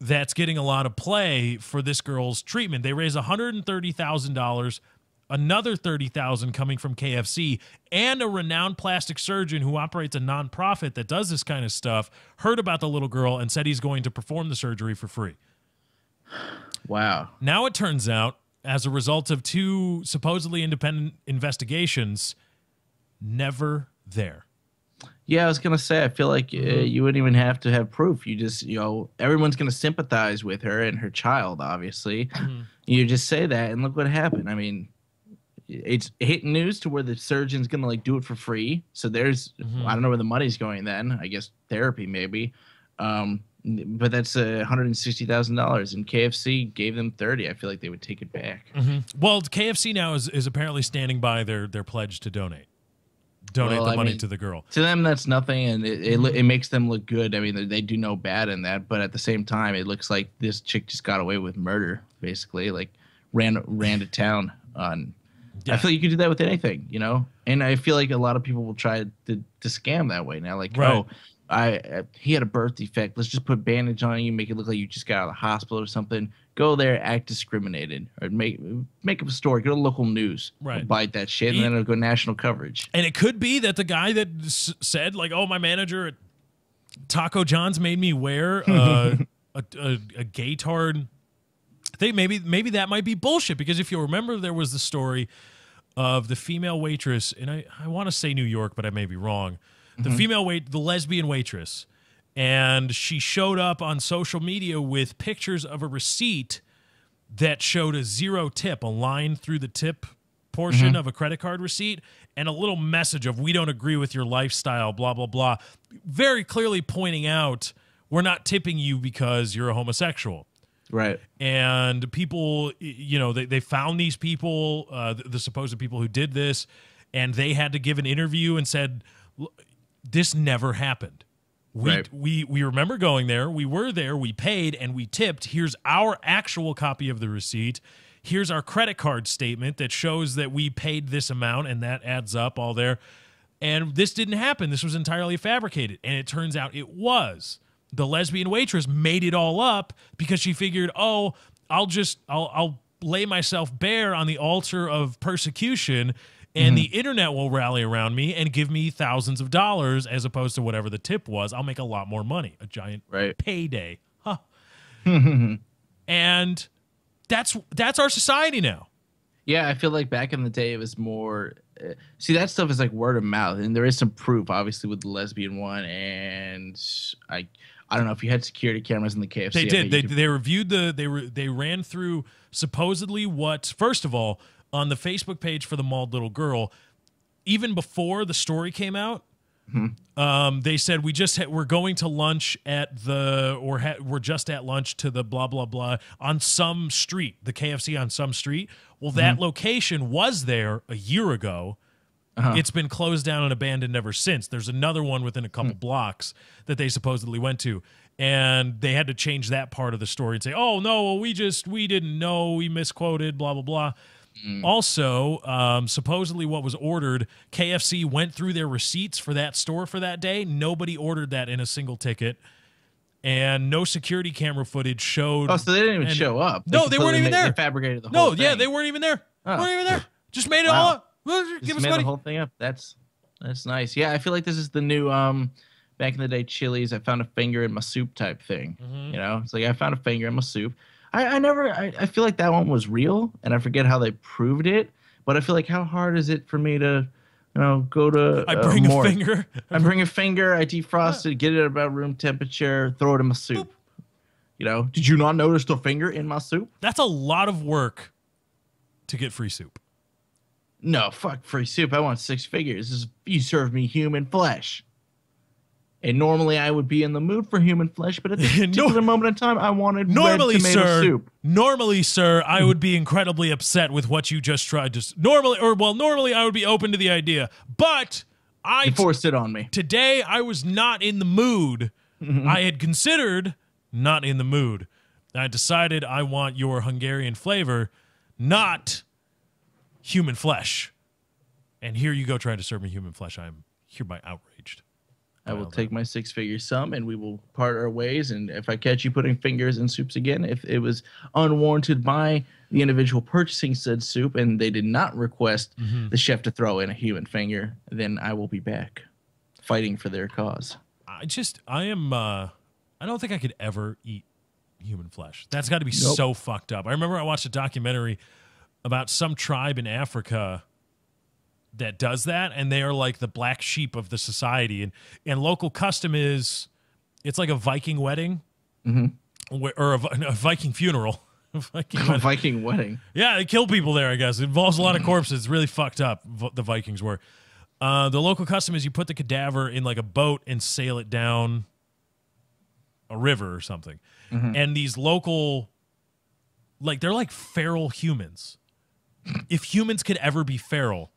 that's getting a lot of play for this girl's treatment. They raised $130,000, another $30,000 coming from KFC, and a renowned plastic surgeon who operates a nonprofit that does this kind of stuff heard about the little girl and said he's going to perform the surgery for free. Wow. Now it turns out, as a result of 2 supposedly independent investigations, never there. Yeah, I was going to say, I feel like you wouldn't even have to have proof. You just, everyone's going to sympathize with her and her child, obviously. You just say that, and look what happened. I mean, it's hitting news to where the surgeon's going to, like, do it for free. So there's, I don't know where the money's going then. I guess therapy, maybe. But that's $160,000, and KFC gave them 30. I feel like they would take it back. Well, KFC now is apparently standing by their pledge to donate the money to the girl. To them, that's nothing, and it makes them look good. I mean, they do no bad in that, but at the same time, it looks like this chick just got away with murder, basically, like ran to town on I feel like you could do that with anything, you know? And I feel like a lot of people will try to scam that way now. Like, Right. he had a birth defect. Let's just put bandage on you, make it look like you just got out of the hospital or something. Go there, act discriminated, or make up a story. Go to local news, Right. bite that shit, and then it'll go national coverage. And it could be that the guy that said, like, oh, my manager at Taco John's made me wear a gaitard thing. Maybe that might be bullshit, because if you remember, there was the story of the female waitress, and I want to say New York, but I may be wrong. The the lesbian waitress, and she showed up on social media with pictures of a receipt that showed a 0 tip, a line through the tip portion of a credit card receipt, and a little message of, we don't agree with your lifestyle, blah, blah, blah, very clearly pointing out, we're not tipping you because you're a homosexual. Right. And people, you know, they found these people, the supposed people who did this, and they had to give an interview and said, this never happened. We remember going there. We were there. We paid and we tipped. Here's our actual copy of the receipt. Here's our credit card statement that shows that we paid this amount, and that adds up all there. And this didn't happen. This was entirely fabricated. And it turns out it was. The lesbian waitress made it all up because she figured, oh, I'll lay myself bare on the altar of persecution, and the internet will rally around me and give me thousands of dollars as opposed to whatever the tip was. I'll make a lot more money. A giant payday. Huh. And that's our society now. Yeah, I feel like back in the day it was more. See, that stuff is like word of mouth, and there is some proof, obviously, with the lesbian one. And I don't know if you had security cameras in the KFC. They did. They reviewed they ran through supposedly what, first of all, on the Facebook page for the mauled little girl, even before the story came out, they said we're going to lunch at we're just at lunch to the blah blah blah on some street, the KFC on some street. Well, that location was there a year ago. It's been closed down and abandoned ever since. There's another one within a couple blocks that they supposedly went to, and they had to change that part of the story and say, oh no, well, we didn't know, we misquoted, blah blah blah. Also, supposedly what was ordered, KFC went through their receipts for that store for that day. Nobody ordered that in a single ticket, and no security camera footage showed. Oh, so they didn't even show up. No, they weren't even there. They fabricated the whole thing. Yeah, they weren't even there. Oh. Weren't even there. Just made it all up. Give us made money. the whole thing up. That's nice. Yeah, I feel like this is the new back in the day Chili's. I found a finger in my soup type thing. You know, it's like I found a finger in my soup. I feel like that one was real, and I forget how they proved it. But I feel like, how hard is it for me to, you know, go to? I bring a finger. I bring a finger. I defrost it, get it at about room temperature, throw it in my soup. Boop. You know, did you not notice the finger in my soup? That's a lot of work to get free soup. No, fuck free soup. I want 6 figures. You serve me human flesh. And normally I would be in the mood for human flesh, but at this particular moment in time, I wanted red tomato soup. Normally, sir, I would be incredibly upset with what you just tried to. Normally I would be open to the idea, but you forced it on me. Today, I was not in the mood. I had considered not in the mood. I decided I want your Hungarian flavor, not human flesh. And here you go trying to serve me human flesh. I am hereby outraged. I will take my 6-figure sum, and we will part our ways. And if I catch you putting fingers in soups again, if it was unwarranted by the individual purchasing said soup and they did not request the chef to throw in a human finger, then I will be back fighting for their cause. I don't think I could ever eat human flesh. That's got to be so fucked up. I remember I watched a documentary about some tribe in Africa that does that, and they are like the black sheep of the society, and local custom is, it's like a Viking wedding, or a Viking funeral. Viking wedding. Yeah, they kill people there, I guess. It involves a lot of corpses. It's really fucked up, the Vikings were. The local custom is you put the cadaver in like a boat and sail it down a river or something. And these local, like, they're like feral humans. If humans could ever be feral,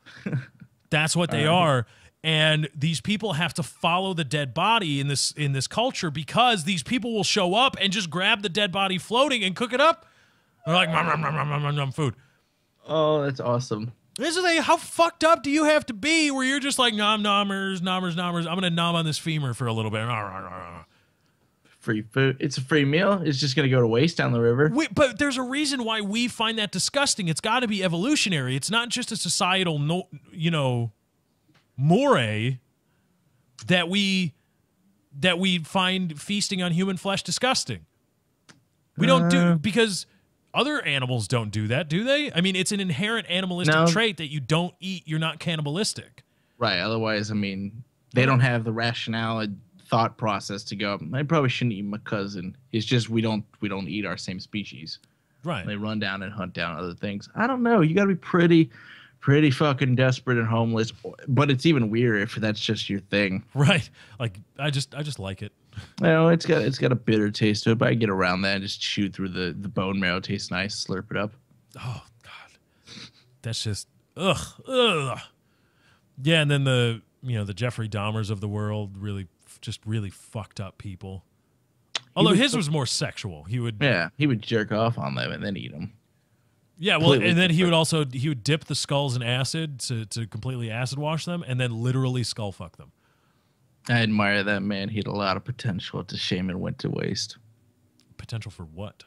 that's what they are. And these people have to follow the dead body in this culture, because these people will show up and just grab the dead body floating and cook it up. They're like, nom, nom, nom, nom, nom, nom, food. Oh, that's awesome. This is how fucked up do you have to be where you're just like, nommers. I'm going to nom on this femur for a little bit. Free food. It's a free meal. It's just going to go to waste down the river. But there's a reason why we find that disgusting. It's got to be evolutionary. It's not just a societal, moray that we find feasting on human flesh disgusting. We don't do, because other animals don't do that, do they? I mean, it's an inherent animalistic trait that you don't eat. You're not cannibalistic. Right. Otherwise, I mean, they don't have the rationale and thought process to go, I probably shouldn't eat my cousin. It's just we don't eat our same species. Right. They run down and hunt down other things. I don't know. You got to be pretty fucking desperate and homeless. But it's even weirder if that's just your thing. Right. Like, I just like it. Well, it's got a bitter taste to it, but I get around that and just chew through the bone marrow. Tastes nice. Slurp it up. Oh God, that's just ugh. Yeah, and then the Jeffrey Dahmers of the world really fucked up people. Although his was more sexual. He would jerk off on them and then eat them. Yeah, well, and then he would dip the skulls in acid to completely acid wash them, and then literally skull fuck them. I admire that man. He had a lot of potential. It's a shame it went to waste. Potential for what?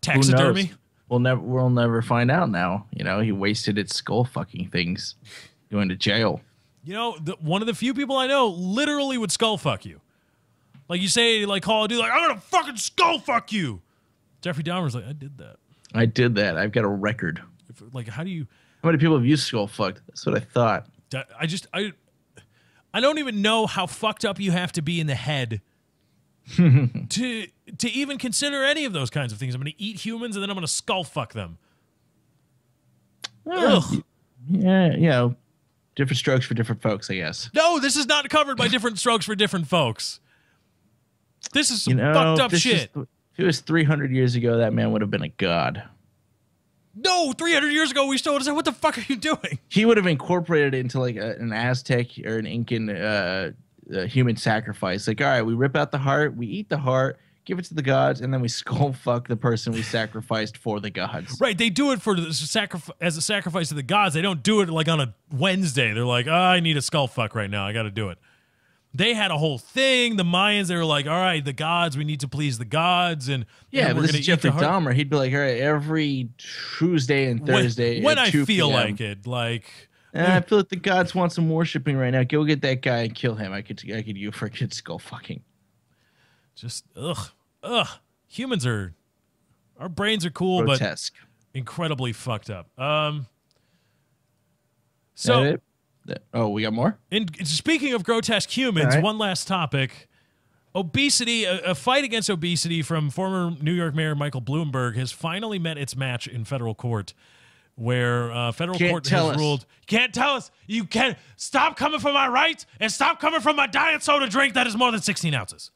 Taxidermy? We'll never find out now. He wasted its skull fucking things. Going to jail. One of the few people I know literally would skull fuck you. Like you say, like Call of Duty, like, I'm gonna fucking skull fuck you. Jeffrey Dahmer's like, I did that. I've got a record. How do you? How many people have you skull fucked? That's what I thought. I don't even know how fucked up you have to be in the head to even consider any of those kinds of things. I'm going to eat humans and then I'm going to skull fuck them. Ugh. Yeah, different strokes for different folks, I guess. No, this is not covered by different strokes for different folks. This is some fucked up shit. If it was 300 years ago, that man would have been a god. No, 300 years ago, we still would have said, what the fuck are you doing? He would have incorporated it into like an Aztec or an Incan human sacrifice. Like, all right, we rip out the heart, we eat the heart, give it to the gods, and then we skull fuck the person we sacrificed for the gods. Right, they do it for as a sacrifice to the gods. They don't do it like on a Wednesday. They're like, I need a skull fuck right now. I got to do it. They had a whole thing. The Mayans, they were like, all right, the gods, we need to please the gods. And yeah, but this is Jeffrey Dahmer. He'd be like, all right, every Tuesday and Thursday when I 2 feel PM, like it. Like, I feel like the gods want some worshiping right now. Go get that guy and kill him. I could you for kid skull fucking. Just ugh. Humans our brains are cool, grotesque, but incredibly fucked up. Oh, we got more? Speaking of grotesque humans, right. One last topic. Obesity, a fight against obesity from former New York Mayor Michael Bloomberg has finally met its match in federal court, where federal court has ruled, you can't tell us, you can't, stop coming for my rights and stop coming from my diet soda drink that is more than 16 ounces.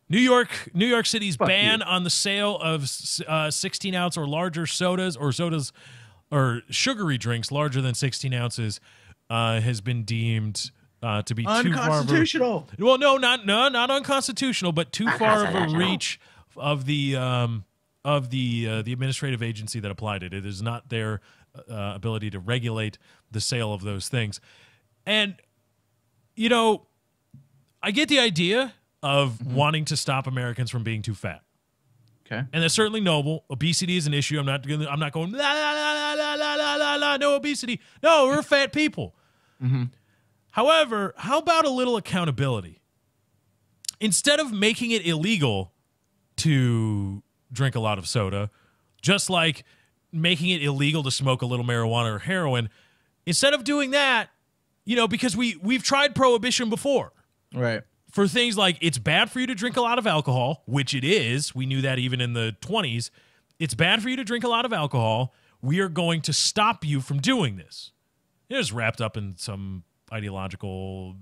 New York City's ban on the sale of 16-ounce or larger sodas or sugary drinks larger than 16 ounces has been deemed to be unconstitutional. Too far not unconstitutional, but too far of a reach of the administrative agency that applied it. It is not their ability to regulate the sale of those things. And I get the idea of wanting to stop Americans from being too fat. Okay. And that's certainly noble. Obesity is an issue. I'm not going la la la la la la la la, no obesity. No, we're fat people. Mm-hmm. However, how about a little accountability? Instead of making it illegal to drink a lot of soda, just like making it illegal to smoke a little marijuana or heroin, instead of doing that, because we've tried prohibition before. Right. For things like it's bad for you to drink a lot of alcohol, which it is. We knew that even in the 20s. It's bad for you to drink a lot of alcohol. We are going to stop you from doing this. It was wrapped up in some ideological,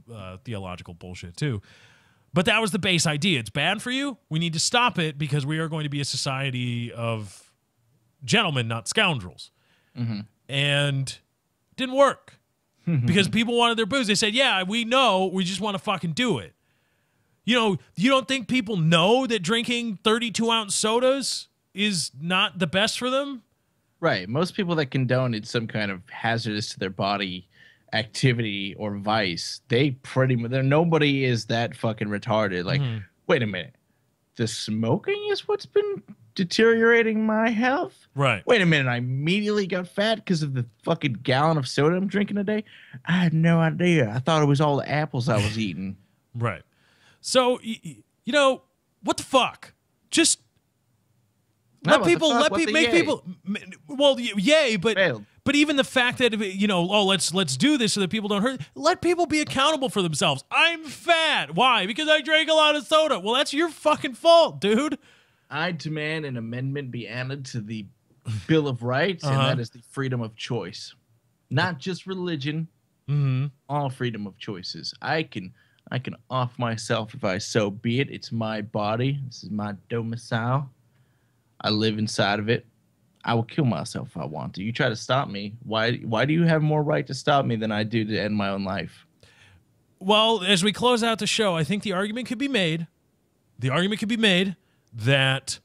theological bullshit too. But that was the base idea. It's bad for you. We need to stop it because we are going to be a society of gentlemen, not scoundrels. Mm-hmm. And it didn't work because people wanted their booze. They said, yeah, we know. We just want to fucking do it. You don't think people know that drinking 32-ounce sodas is not the best for them? Right. Most people that condone it's some kind of hazardous to their body activity or vice, they pretty much, nobody is that fucking retarded. Like, wait a minute. The smoking is what's been deteriorating my health? Right. Wait a minute. I immediately got fat because of the fucking gallon of soda I'm drinking a day? I had no idea. I thought it was all the apples I was eating. Right. So, you know, what the fuck? Just let people, make people, well, yay, but Failed. but even the fact that, you know, oh, let's do this so that people don't hurt. Let people be accountable for themselves. I'm fat. Why? Because I drank a lot of soda. Well, that's your fucking fault, dude. I demand an amendment be added to the Bill of Rights, and that is the freedom of choice. Not just religion, all freedom of choices. I can off myself if I so be it. It's my body. This is my domicile. I live inside of it. I will kill myself if I want to. You try to stop me. Why do you have more right to stop me than I do to end my own life? Well, as we close out the show, I think the argument could be made. The argument could be made that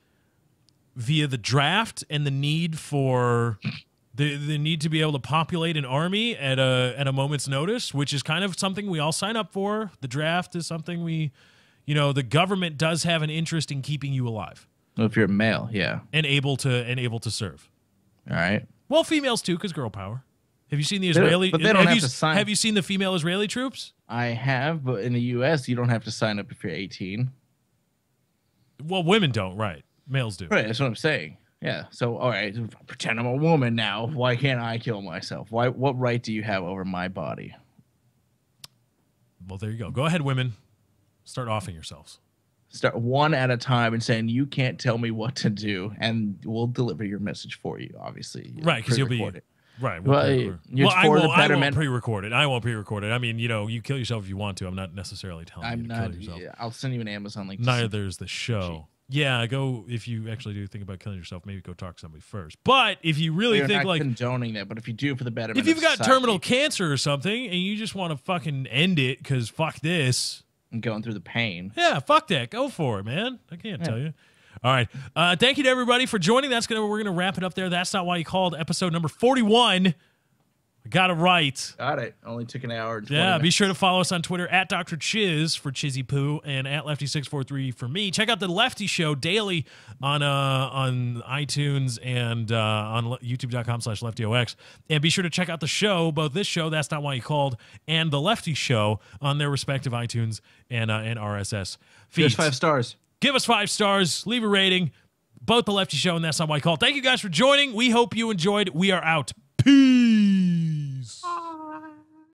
via the draft and the need for the need to be able to populate an army at a moment's notice, which is kind of something we all sign up for. The draft is something the government does have an interest in keeping you alive. Well, if you're a male, yeah. And able to serve. All right. Well, females too, because girl power. Have you seen the Israeli? But they don't have to sign. Have you seen the female Israeli troops? I have, but in the U.S., you don't have to sign up if you're 18. Well, women don't, right? Males do. Right, that's what I'm saying. Yeah. So, all right, pretend I'm a woman now. Why can't I kill myself? What right do you have over my body? Well, there you go. Go ahead, women. Start offing yourselves. Start one at a time and saying, you can't tell me what to do, and we'll deliver your message for you, obviously. Right, because you'll be... it. Right. Well, I won't pre-record it. I won't pre-record it. I mean, you kill yourself if you want to. I'm not necessarily telling you to kill yourself. Yeah, I'll send you an Amazon link. Neither is the show. Yeah, go, if you actually do think about killing yourself, maybe go talk to somebody first. But if you really think not condoning that, but if you do for the betterment if you've got terminal cancer or something and you just want to fucking end it because fuck this. And going through the pain. Yeah, fuck that. Go for it, man. I can't tell you. All right. Thank you to everybody for joining. We're gonna wrap it up there. That's Not Why You Called, episode number 41. I got it right. Got it. Only took an hour. And 20 yeah, minutes. be sure to follow us on Twitter at Dr. Chiz for Chizzy Poo and at Lefty643 for me. Check out the Lefty Show daily on iTunes and on youtube.com/LeftyOX. And be sure to check out the show, both this show, That's Not Why You Called, and the Lefty Show on their respective iTunes and RSS feeds. Just 5 stars. Give us 5 stars. Leave a rating. Both the Lefty Show and That's Not Why You Called. Thank you guys for joining. We hope you enjoyed. We are out. Peace.